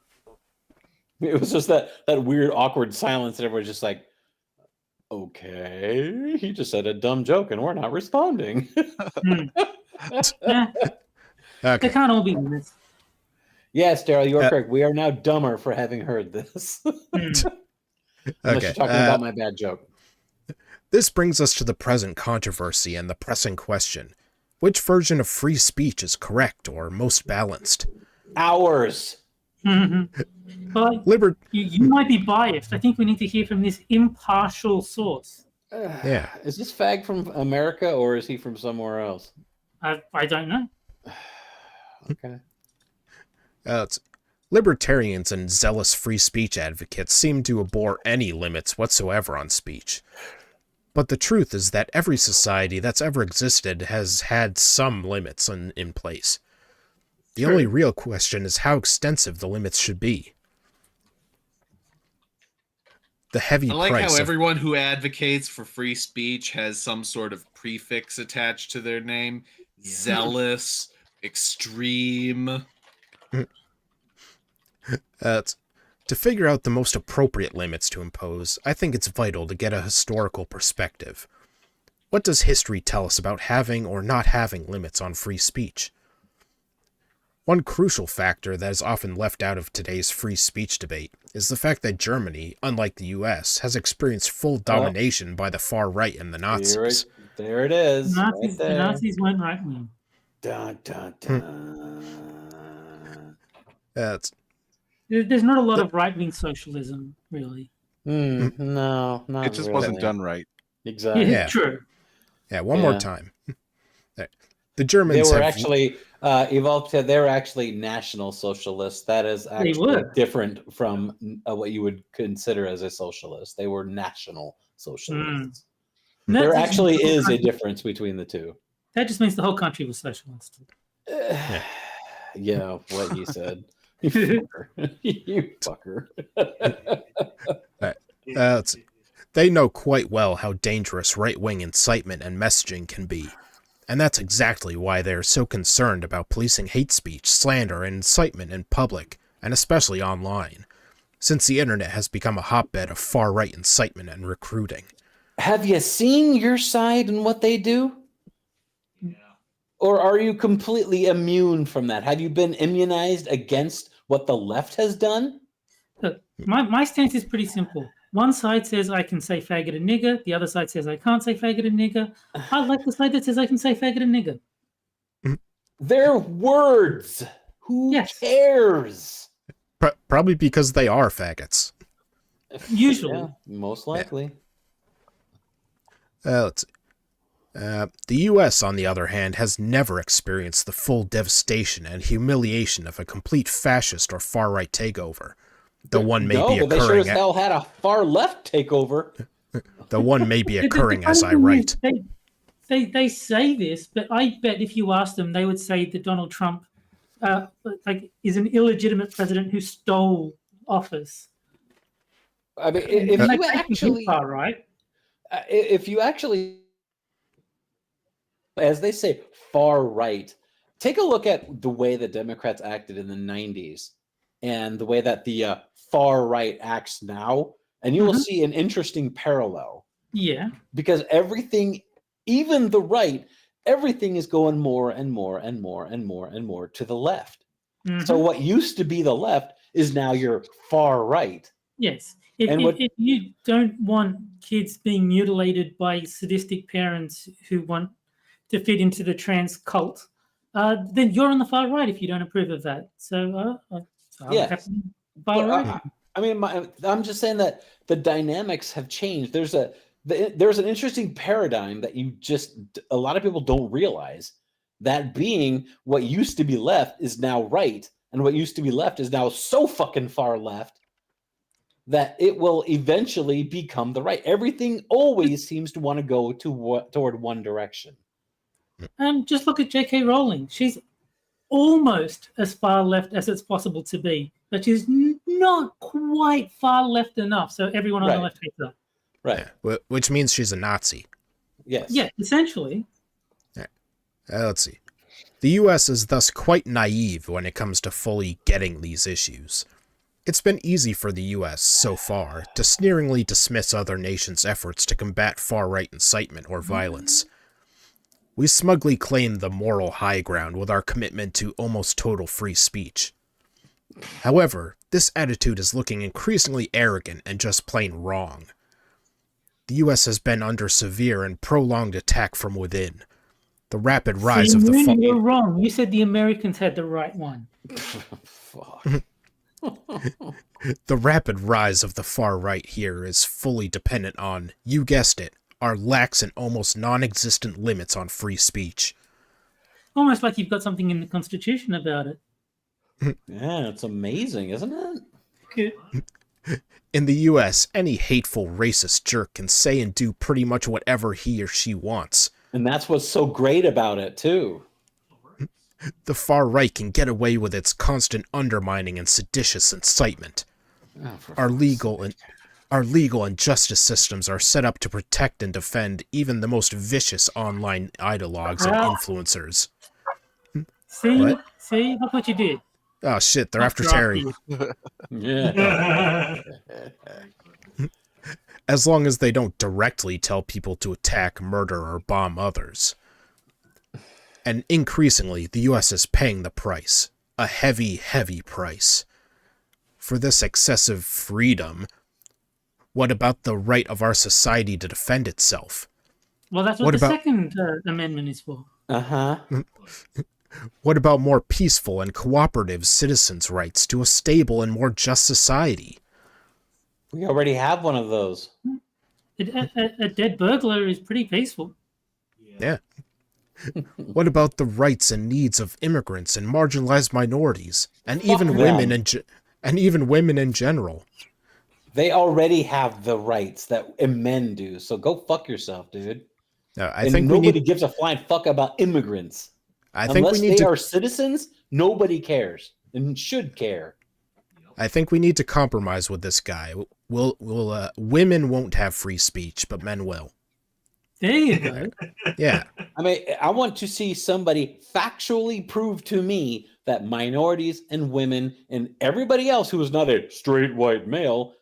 was just that weird, awkward silence, and everyone's just like, okay, he just said a dumb joke, and we're not responding. Okay. They can't all be winners. Yes, Daryl, you are correct. We are now dumber for having heard this. Unless Okay. you're talking about my bad joke. This brings us to the present controversy and the pressing question. Which version of free speech is correct or most balanced? Ours. But you might be biased. I think we need to hear from this impartial source. Yeah. Is this fag from America or is he from somewhere else? I don't know. Okay. Libertarians and zealous free speech advocates seem to abhor any limits whatsoever on speech. But the truth is that every society that's ever existed has had some limits in place. The only real question is how extensive the limits should be. The heavy I like price how of everyone who advocates for free speech has some sort of prefix attached to their name. Zealous, extreme. To figure out the most appropriate limits to impose, I think it's vital to get a historical perspective. What does history tell us about having or not having limits on free speech? One crucial factor that is often left out of today's free speech debate is the fact that Germany, unlike the US, has experienced full domination by the far right and the Nazis. There it is. The Nazis weren't right wing. Dun, dun, dun. There's not a lot of right wing socialism, really. No, not It just really. wasn't done right. Exactly. Yeah. True. Yeah, one more time. The Germans They were have actually evolved. They were actually national socialists. That is actually different from what you would consider as a socialist. They were national socialists. There actually is a difference between the two. That just means the whole country was socialist. Yeah, what he said. You fucker. You fucker. They know quite well how dangerous right-wing incitement and messaging can be. And that's exactly why they are so concerned about policing hate speech, slander, and incitement in public, and especially online, since the internet has become a hotbed of far-right incitement and recruiting. Have you seen your side and what they do? Yeah. Or are you completely immune from that? Have you been immunized against what the left has done? Look, my stance is pretty simple. One side says I can say faggot and nigger. The other side says I can't say faggot and nigger. I like the side that says I can say faggot and nigger. They're words. Who cares? Probably because they are faggots. Usually. Yeah, most likely. Let's see. The U.S., on the other hand, has never experienced the full devastation and humiliation of a complete fascist or far-right takeover. The one may be occurring. But they sure as hell had a far-left takeover. The one may be occurring as I write. They say this, but I bet if you ask them, they would say that Donald Trump is an illegitimate president who stole office. I mean, if you actually, as they say, far right, take a look at the way the Democrats acted in the 90s and the way that the far right acts now, and you will see an interesting parallel. Yeah. Because everything, even the right, everything is going more and more and more and more and more to the left. So what used to be the left is now your far right. Yes. If you don't want kids being mutilated by sadistic parents who want to fit into the trans cult, then you're on the far right if you don't approve of that. So, far right. I mean, I'm just saying that the dynamics have changed. There's an interesting paradigm that a lot of people don't realize, that being what used to be left is now right, and what used to be left is now so fucking far left that it will eventually become the right. Everything always seems to want to go toward one direction. And just look at J.K. Rowling. She's almost as far left as it's possible to be, but she's not quite far left enough, so everyone on the left hates her. Right. Yeah, which means she's a Nazi. Yes. Yeah, essentially. Let's see. The U.S. is thus quite naive when it comes to fully getting these issues. It's been easy for the U.S. so far to sneeringly dismiss other nations' efforts to combat far-right incitement or violence. We smugly claim the moral high ground with our commitment to almost total free speech. However, this attitude is looking increasingly arrogant and just plain wrong. The U.S. has been under severe and prolonged attack from within. The rapid rise of the Moon, you're wrong. You said the Americans had the right one. Fuck. The rapid rise of the far right here is fully dependent on, you guessed it, our lax and almost non-existent limits on free speech. Almost like you've got something in the Constitution about it. Yeah, it's amazing, isn't it? Okay. In the US, any hateful racist jerk can say and do pretty much whatever he or she wants. And that's what's so great about it, too. The far right can get away with its constant undermining and seditious incitement. Oh, Our legal and justice systems are set up to protect and defend even the most vicious online ideologues and influencers. What? See, look what you did. Oh shit, they're after Terry. Yeah. As long as they don't directly tell people to attack, murder, or bomb others. And increasingly, the US is paying the price. A heavy, heavy price. For this excessive freedom, what about the right of our society to defend itself? Well, that's what the Second Amendment is for. Uh-huh. What about more peaceful and cooperative citizens' rights to a stable and more just society? We already have one of those. A dead burglar is pretty peaceful. Yeah. What about the rights and needs of immigrants and marginalized minorities, and even women in general? They already have the rights that men do. So go fuck yourself, dude. I think nobody gives a flying fuck about immigrants. Unless they are citizens, nobody cares and should care. I think we need to compromise with this guy. Women won't have free speech, but men will. There you go. Yeah. I mean, I want to see somebody factually prove to me that minorities and women and everybody else who is not a straight white male,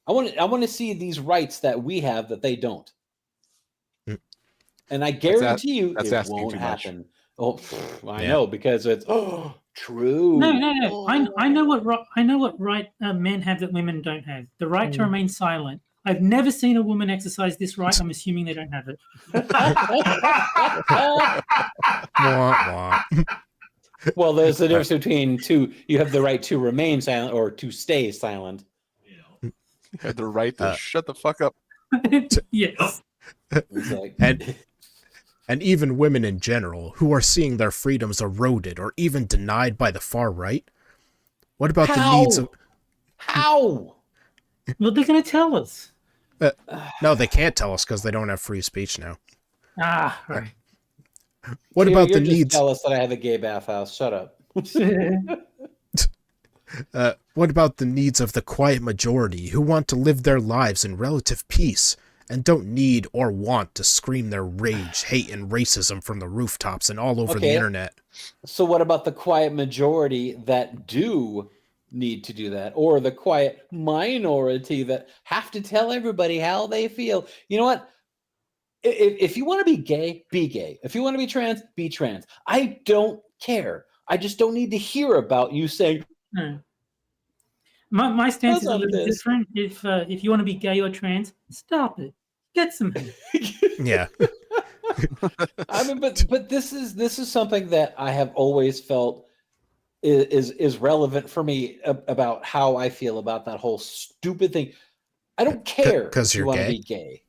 I want to see these rights that we have that they don't. And I guarantee you it won't happen. Oh, I know, because it's true. No. I know what right men have that women don't have. The right to remain silent. I've never seen a woman exercise this right. I'm assuming they don't have it. Well, there's a difference between you have the right to remain silent or to stay silent. You have the right to shut the fuck up. Yes. And even women in general, who are seeing their freedoms eroded or even denied by the far right? What about the needs of... How? Well, they're going to tell us. No, they can't tell us because they don't have free speech now. Ah, right. What about the just needs... Tell us that I have a gay bathhouse. Shut up. What about the needs of the quiet majority who want to live their lives in relative peace and don't need or want to scream their rage, hate, and racism from the rooftops and all over the internet? So what about the quiet majority that do need to do that, or the quiet minority that have to tell everybody how they feel? You know what? If you want to be gay, be gay. If you want to be trans. I don't care. I just don't need to hear about you saying... My stance is a little different. If you want to be gay or trans, stop it. Get some help. Yeah. I mean, but this is something that I have always felt is relevant for me about how I feel about that whole stupid thing. I don't care because you want to be gay.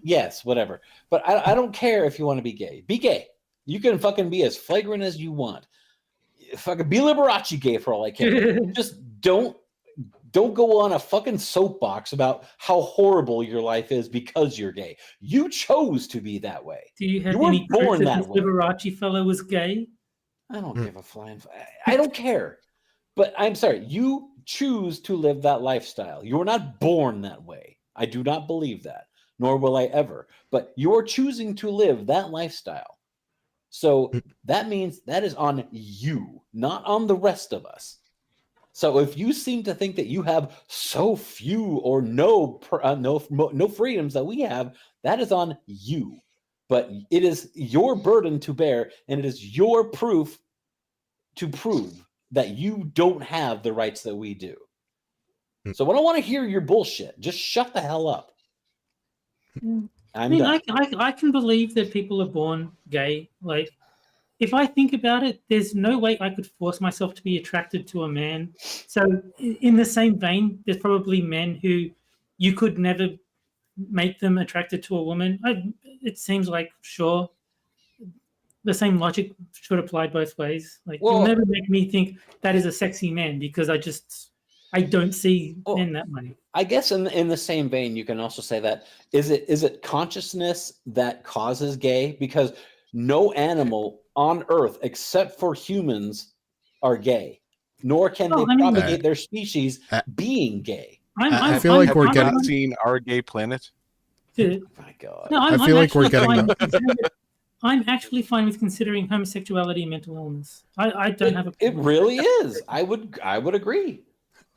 Yes, whatever. But I don't care if you want to be gay. Be gay. You can fucking be as flagrant as you want. Fucking be Liberace gay for all I care. Just don't go on a fucking soapbox about how horrible your life is because you're gay. You chose to be that way. Do you have any proof that this Liberace fellow was gay? I don't give a flying... I don't care. But I'm sorry. You choose to live that lifestyle. You were not born that way. I do not believe that, nor will I ever. But you're choosing to live that lifestyle. So that means that is on you, not on the rest of us. So if you seem to think that you have so few or no freedoms that we have, that is on you. But it is your burden to bear, and it is your proof to prove that you don't have the rights that we do. Hmm. So I don't want to hear your bullshit. Just shut the hell up. I mean, I can believe that people are born gay. Like, if I think about it, there's no way I could force myself to be attracted to a man. So in the same vein, there's probably men who you could never make them attracted to a woman. It seems like, sure, the same logic should apply both ways. Like, you'll never make me think that is a sexy man, because I don't see men that way. I guess in the same vein, you can also say that is it consciousness that causes gay? Because no animal on Earth except for humans are gay, nor can they propagate their species being gay. I feel like we're getting seen Our Gay Planet. Oh my God! No, I feel like we're getting. I'm actually fine with considering homosexuality a mental illness. I don't have a problem. It really is. I would agree.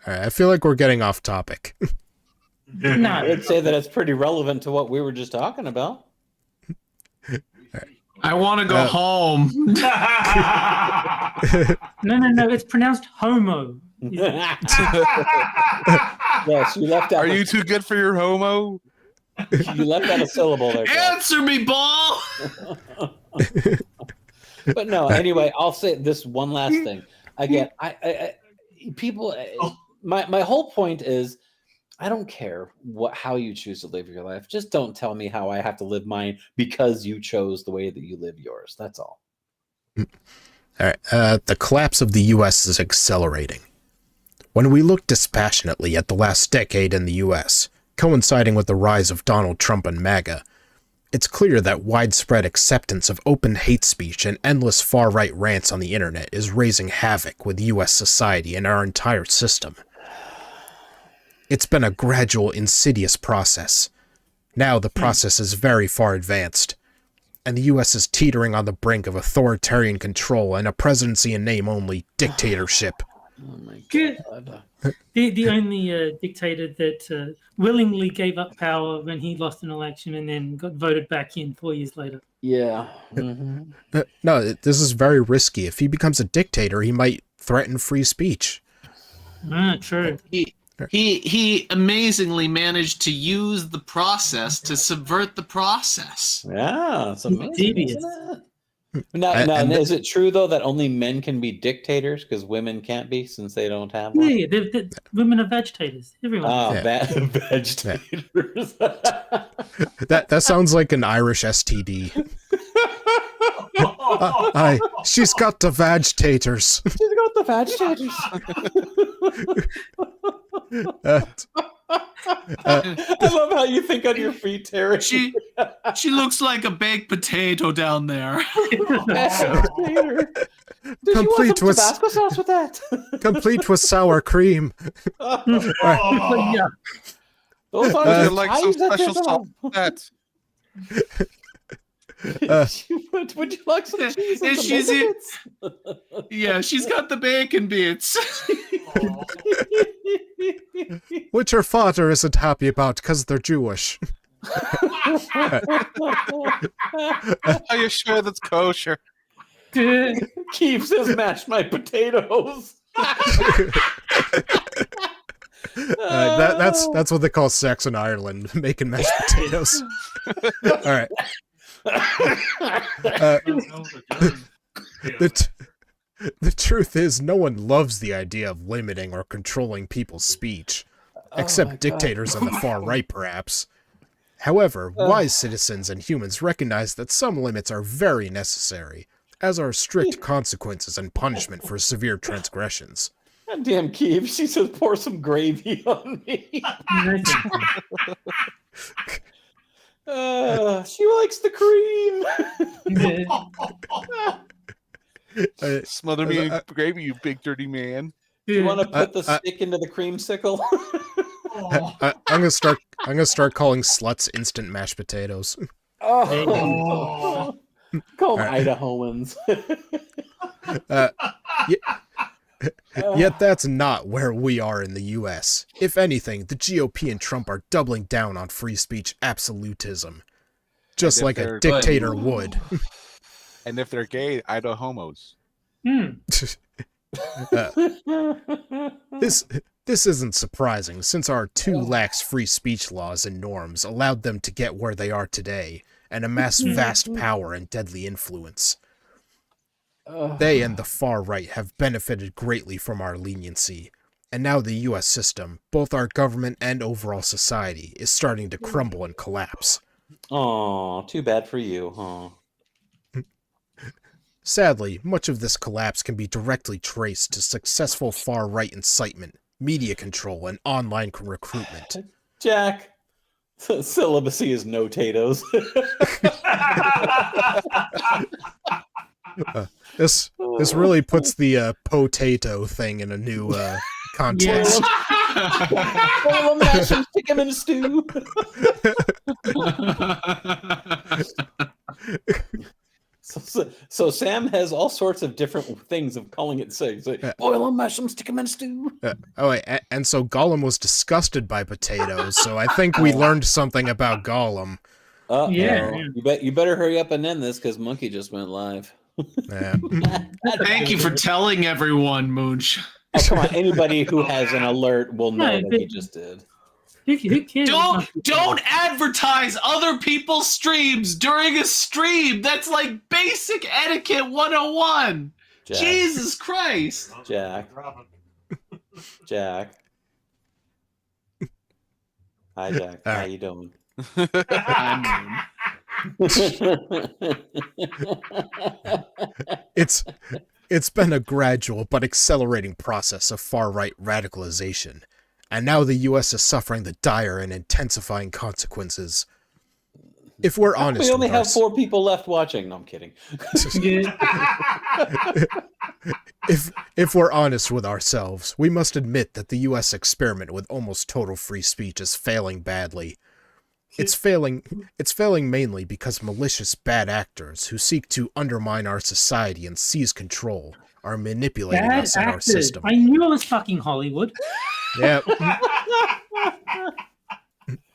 All right, I feel like we're getting off topic. No, I would say that it's pretty relevant to what we were just talking about. I want to go home. No. It's pronounced homo. Yes, you left out. Are you too good for your homo? You left out a syllable there. Answer me, ball. But no. Anyway, I'll say this one last thing. Again, people. My whole point is, I don't care how you choose to live your life. Just don't tell me how I have to live mine because you chose the way that you live yours. That's all. All right. The collapse of the U.S. is accelerating. When we look dispassionately at the last decade in the U.S., coinciding with the rise of Donald Trump and MAGA, it's clear that widespread acceptance of open hate speech and endless far-right rants on the internet is raising havoc with U.S. society and our entire system. It's been a gradual, insidious process. Now the process is very far advanced, and the U.S. is teetering on the brink of authoritarian control and a presidency in name only dictatorship. Oh my God. The only dictator that willingly gave up power when he lost an election and then got voted back in 4 years later. Yeah. Mm-hmm. No, this is very risky. If he becomes a dictator, he might threaten free speech. True. He amazingly managed to use the process to subvert the process. Yeah, it's amazing. Devious. Isn't it? Now, is it true though that only men can be dictators because women can't be since they don't have one? Yeah, women are vegetators. Everyone. Oh, vegetators. That sounds like an Irish STD. She's got the vagitators. She's got the vagitators. I love how you think on your feet, Terry. She looks like a baked potato down there. Complete with Tabasco sauce with that. Complete with sour cream. Yeah. Those Would you like some special sauce with that? Would you like some cheese? And some she's biscuits? Yeah, she's got the bacon bits. Which her father isn't happy about because they're Jewish. Are you sure that's kosher? Keith says, "Mash my potatoes." That's what they call sex in Ireland, making mashed potatoes. All right. The truth is, no one loves the idea of limiting or controlling people's speech, except dictators on the far right, perhaps. However, wise citizens and humans recognize that some limits are very necessary, as are strict consequences and punishment for severe transgressions. God damn, Keith. She says, "Pour some gravy on me." She likes the cream. Smother me in gravy, you big dirty man. You want to put the stick into the creamsicle? I'm gonna start calling sluts instant mashed potatoes. Call them Idahoans. Yet that's not where we are in the U.S. If anything, the GOP and Trump are doubling down on free speech absolutism, just like a dictator would. And if they're gay, Idaho homos. This isn't surprising, since our too lax free speech laws and norms allowed them to get where they are today and amass vast power and deadly influence. They and the far right have benefited greatly from our leniency, and now the U.S. system, both our government and overall society, is starting to crumble and collapse. Oh, too bad for you, huh? Sadly, much of this collapse can be directly traced to successful far-right incitement, media control, and online recruitment. Jack, celibacy is no potatoes. This really puts the potato thing in a new context. Boil 'em, mash 'em, stick 'em in a stew. So Sam has all sorts of different things of calling it so boil them, mash them, stick them in a stew. And so Gollum was disgusted by potatoes, so I think we learned something about Gollum. Yeah. You better hurry up and end this because Monkey just went live. Yeah. Thank you for telling everyone, Moonsh. Oh, come on, anybody who has an alert will know that he just did. Who cares? Don't advertise other people's streams during a stream. That's like basic etiquette 101. Jack. Jesus Christ. Jack. Hi, Jack. How you doing? It's been a gradual but accelerating process of far-right radicalization. And now the U.S. is suffering the dire and intensifying consequences. If we're honest, we only have 4 people left watching. No, I'm kidding. If we're honest with ourselves, we must admit that the U.S. experiment with almost total free speech is failing badly. It's failing mainly because malicious bad actors who seek to undermine our society and seize control are manipulating us in our system. I knew it was fucking Hollywood. Yeah.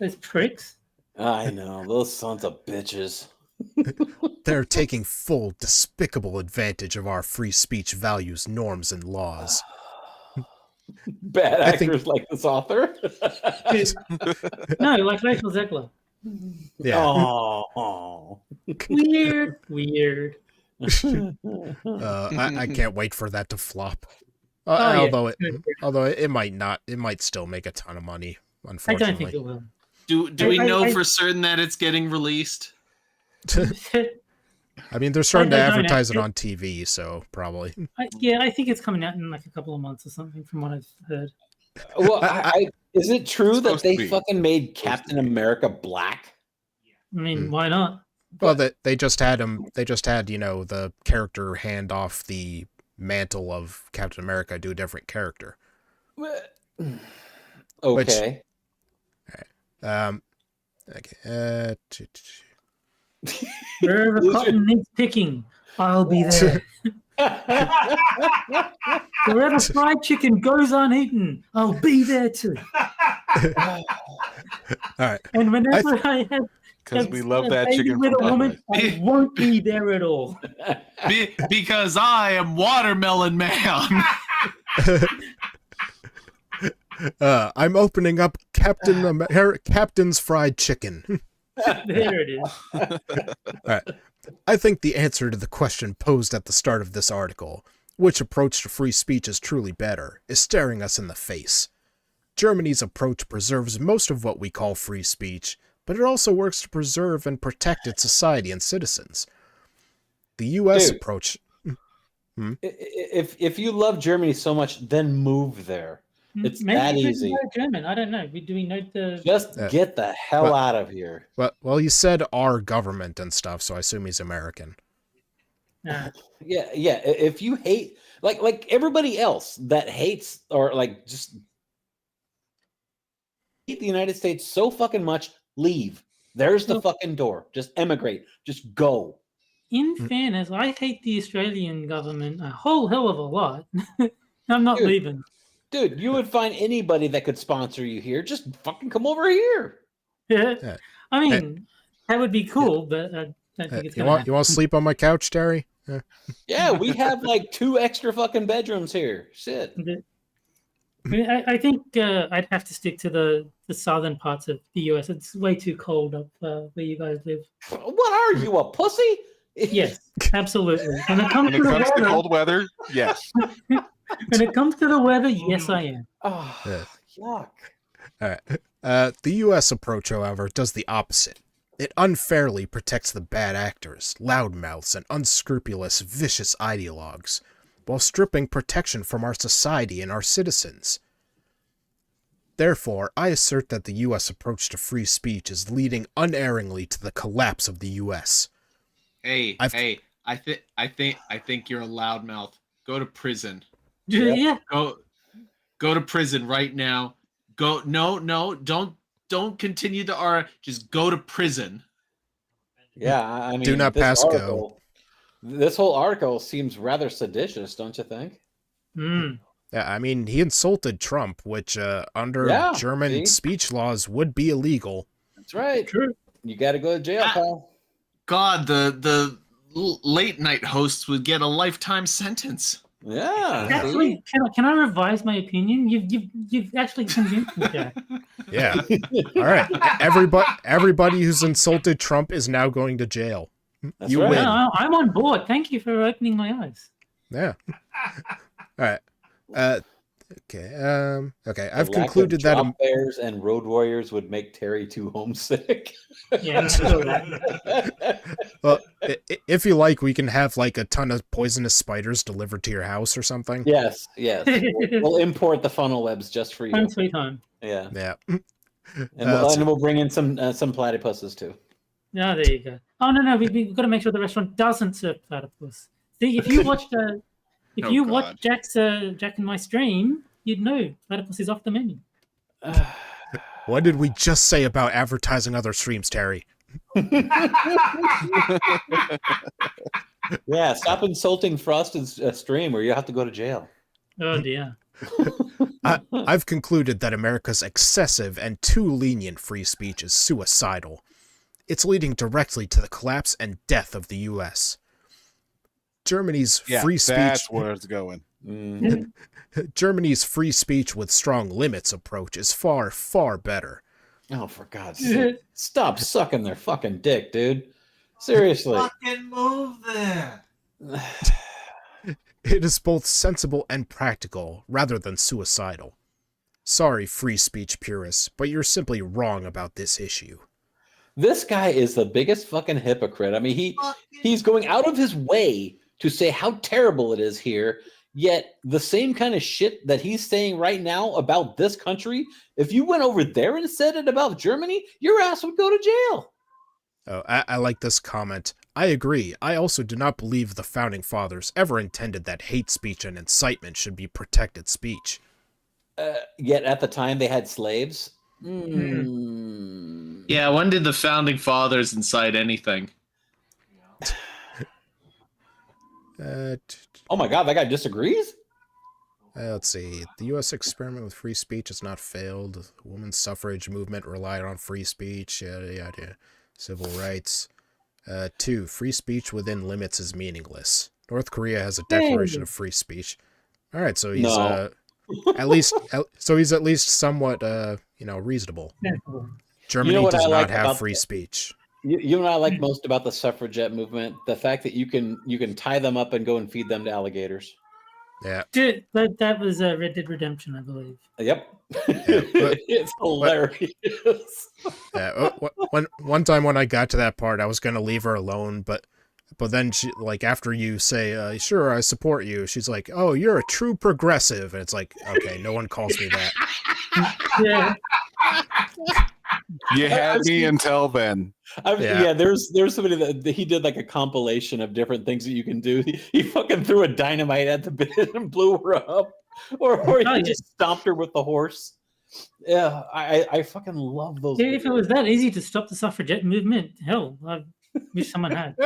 Those pricks. I know, those sons of bitches. They're taking full, despicable advantage of our free speech values, norms, and laws. Bad actors like this author? No, like Rachel Zegler. Yeah. Oh. Weird. I can't wait for that to flop. Yeah. Although it might not, it might still make a ton of money. I Unfortunately, don't think it will. Do we know for certain that it's getting released? I mean, they're starting to I don't advertise it actually. on TV, so probably. I think it's coming out in like a couple of months or something, from what I've heard. Well, is it true that supposed to they be. fucking made Captain America black? I mean, why not? Well, they just had him. They just had the character hand off the mantle of Captain America to a different character. Okay. Okay. Wherever cotton needs picking, I'll be there. Wherever fried chicken goes uneaten, I'll be there too. All right. And whenever I have Because we love a that baby chicken with from a woman, Popeyes. I won't be there at all. Because I am Watermelon Man. I'm opening up Captain's Fried Chicken. There it is. All right. I think the answer to the question posed at the start of this article, which approach to free speech is truly better, is staring us in the face. Germany's approach preserves most of what we call free speech, but it also works to preserve and protect its society and citizens. The U.S. approach... If you love Germany so much, then move there. It's Maybe that we easy. know German. I don't know. Do we know the? Just get the hell out of here. Well, he said our government and stuff, so I assume he's American. Nah. Yeah. If you hate, like everybody else that hates or like just hate the United States so fucking much, leave. There's the fucking door. Just emigrate. Just go. In fairness, I hate the Australian government a whole hell of a lot. I'm not leaving. Dude, you would find anybody that could sponsor you here. Just fucking come over here. Yeah. I mean, that would be cool, but I don't think it's You going to want to sleep on my couch, Terry? Yeah, we have like 2 extra fucking bedrooms here. Shit. I think I'd have to stick to the southern parts of the US. It's way too cold up where you guys live. What are you, a pussy? Yes, absolutely. When it comes When it to the comes to weather, cold weather, yes. when it comes to the weather, yes, I am. Oh, Yeah. yuck. All right. The U.S. approach, however, does the opposite. It unfairly protects the bad actors, loudmouths, and unscrupulous, vicious ideologues, while stripping protection from our society and our citizens. Therefore, I assert that the U.S. approach to free speech is leading unerringly to the collapse of the U.S. Hey, I think you're a loudmouth. Go to prison. Yeah. Go to prison right now. No, don't continue to just go to prison. Yeah, I mean, Do not this pass article, this whole article seems rather seditious, don't you think? Mm. Yeah, I mean, he insulted Trump, which under German speech laws would be illegal. That's right. True. You got to go to jail, pal. God, the late night hosts would get a lifetime sentence. Yeah. Actually, can I revise my opinion? You've actually convinced me, Jack. Yeah. All right. Everybody who's insulted Trump is now going to jail. That's you right. win. No, I'm on board. Thank you for opening my eyes. Yeah. All right. Okay. Okay. I've The lack concluded of that drop bears and road warriors would make Terry too homesick. Yeah. well, if you like, we can have like a ton of poisonous spiders delivered to your house or something. Yes. We'll import the funnel webs just for you. Fun sweet home. Yeah. Yeah. And we'll bring in some platypuses too. Oh, there you go. Oh no, we've got to make sure the restaurant doesn't serve platypus. See, if you watched watch Jack and my stream, you'd know platypus is off the menu. What did we just say about advertising other streams, Terry? Yeah, stop insulting Frosted's stream, or you have to go to jail. Oh dear. I've concluded that America's excessive and too lenient free speech is suicidal. It's leading directly to the collapse and death of the U.S. Germany's free speech. That's where it's going. Germany's free speech with strong limits approach is far, far better. Oh, for God's sake. Stop sucking their fucking dick, dude. Seriously. Fucking move there. It is both sensible and practical, rather than suicidal. Sorry, free speech purists, but you're simply wrong about this issue. This guy is the biggest fucking hypocrite. I mean, he's going out of his way to say how terrible it is here, yet the same kind of shit that he's saying right now about this country, if you went over there and said it about Germany, your ass would go to jail. Oh, I like this comment. I agree. I also do not believe the Founding Fathers ever intended that hate speech and incitement should be protected speech. Yet at the time they had slaves. Yeah, when did the Founding Fathers incite anything? Oh my God, that guy disagrees? Let's see. The U.S. experiment with free speech has not failed. The women's suffrage movement relied on free speech. Yada, yada. Civil rights. 2. Free speech within limits is meaningless. North Korea has a declaration of free speech. All right, so he's at least somewhat reasonable. Germany does not have free speach. You know what I like most about the suffragette movement? The fact that you can tie them up and go and feed them to alligators. Yeah. Dude, that was Red Dead Redemption, I believe. Yep. Yeah, it's hilarious. One time when I got to that part, I was going to leave her alone, but then she, like, after you say, sure, I support you, she's like, oh, you're a true progressive. And it's like, okay, no one calls me that. Yeah. You had me until then. There's somebody that he did like a compilation of different things that you can do. He fucking threw a dynamite at the bit and blew her up, or he just stomped her with the horse. Yeah, I fucking love those. Dude, if it was that easy to stop the suffragette movement, hell, I wish someone had.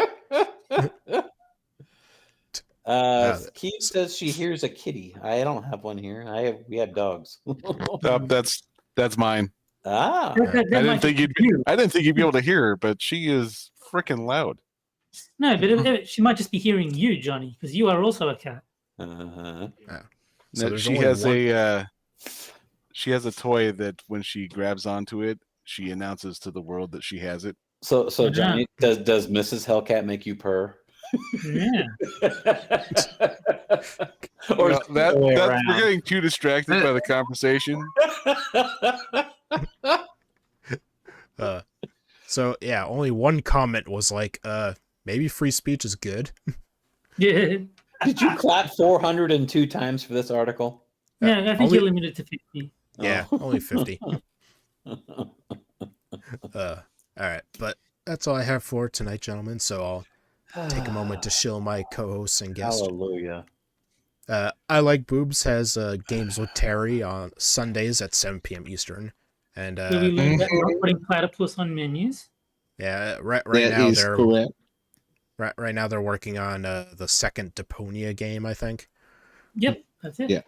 Keith says she hears a kitty. I don't have one here. We have dogs. That's mine. Ah, I didn't think you'd be able to hear her, but she is freaking loud. No, but she might just be hearing you, Johnny, because you are also a cat. Uh-huh. So No, there's she only has one- she has a toy that when she grabs onto it, she announces to the world that she has it. So Johnny, does Mrs. Hellcat make you purr? Yeah. Or Well, is it the other way we're around? getting too distracted by the conversation. So yeah, only one comment was like, maybe free speech is good. Yeah. Did you clap 402 times for this article? Yeah, I think only- you're limited to 50. Yeah, Oh. only 50. All right, but that's all I have for tonight, gentlemen. So I'll take a moment to shill my co-hosts and guest. Hallelujah. I Like Boobs has games with Terry on Sundays at 7 p.m. Eastern, and Will we learn that not putting platypus on menus? yeah, right That now is they're correct. right now they're working on the second Deponia game, I think. Yep, that's it. Yeah.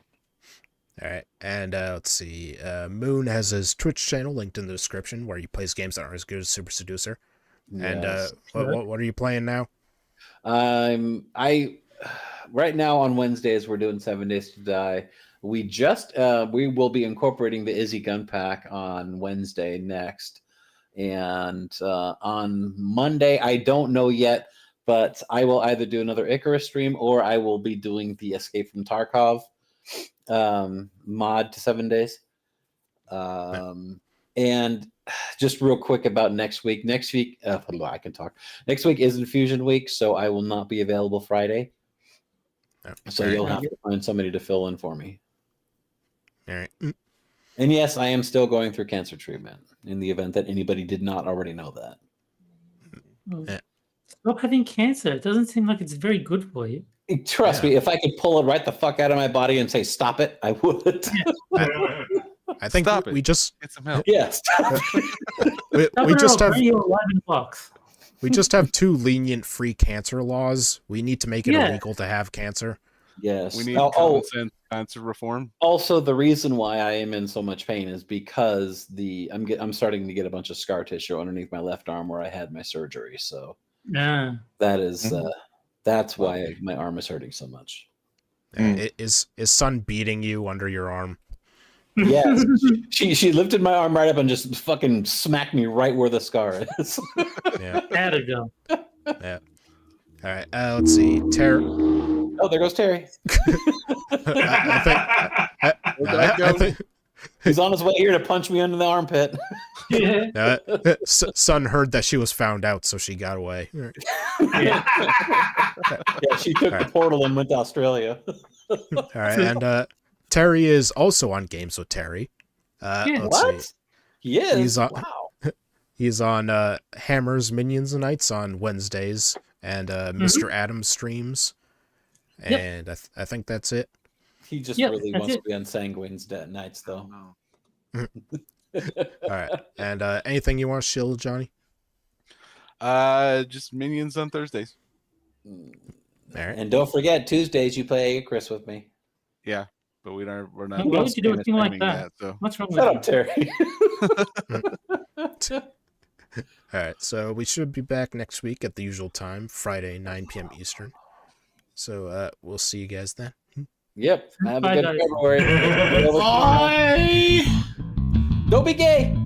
All right, and let's see. Moon has his Twitch channel linked in the description where he plays games that aren't as good as Super Seducer. And Yes. what are you playing now? Right now on Wednesdays we're doing 7 Days to Die. We will be incorporating the Izzy Gun Pack on Wednesday next, and on Monday I don't know yet, but I will either do another Icarus stream or I will be doing the Escape from Tarkov mod to 7 days. And just real quick about next week. I can talk. Next week is Infusion Week, so I will not be available Friday. So all right. you'll have to find somebody to fill in for me. All right. And yes, I am still going through cancer treatment in the event that anybody did not already know that. Yeah. Stop having cancer. It doesn't seem like it's very good for you. Trust me, if I could pull it right the fuck out of my body and say stop it, I would. I think Stop we it. just Get some help. Yeah, stop it. we just have Radio alive in box. we just have too lenient free cancer laws. We need to make it Yeah. illegal to have cancer. Yes. We need Oh, common sense cancer reform. also, the reason why I am in so much pain is because I'm starting to get a bunch of scar tissue underneath my left arm where I had my surgery. So Yeah. that is that's why my arm is hurting so much. Is Sun beating you under your arm? Yes, she lifted my arm right up and just fucking smacked me right where the scar is. Yeah. Had to go. Yeah. All right. Let's see. Oh, there goes Terry. I think He's on his way here to punch me under the armpit. Yeah. Sun heard that she was found out, so she got away. Yeah. Yeah, she took the portal and went to Australia. All right. And Terry is also on Games with Terry. Yeah. Let's What? see. He is. He's on- Wow. He's on Hammers Minions Nights on Wednesdays and Mr. Adams streams. Yep. And I think that's it. He just Yep, really that's wants it. to be on Sanguine's nights, though. No. All right. And anything you want to shill, Johnny? Just minions on Thursdays. All right. And don't forget, Tuesdays you play Chris with me. Yeah, but we're not. Why would you do a thing like streaming that? so. What's wrong with Shut you? up, Terry. All right. So we should be back next week at the usual time, Friday, 9 p.m. Eastern. So we'll see you guys then. Yep. Have a Bye, good guys. February. Bye. Don't be gay.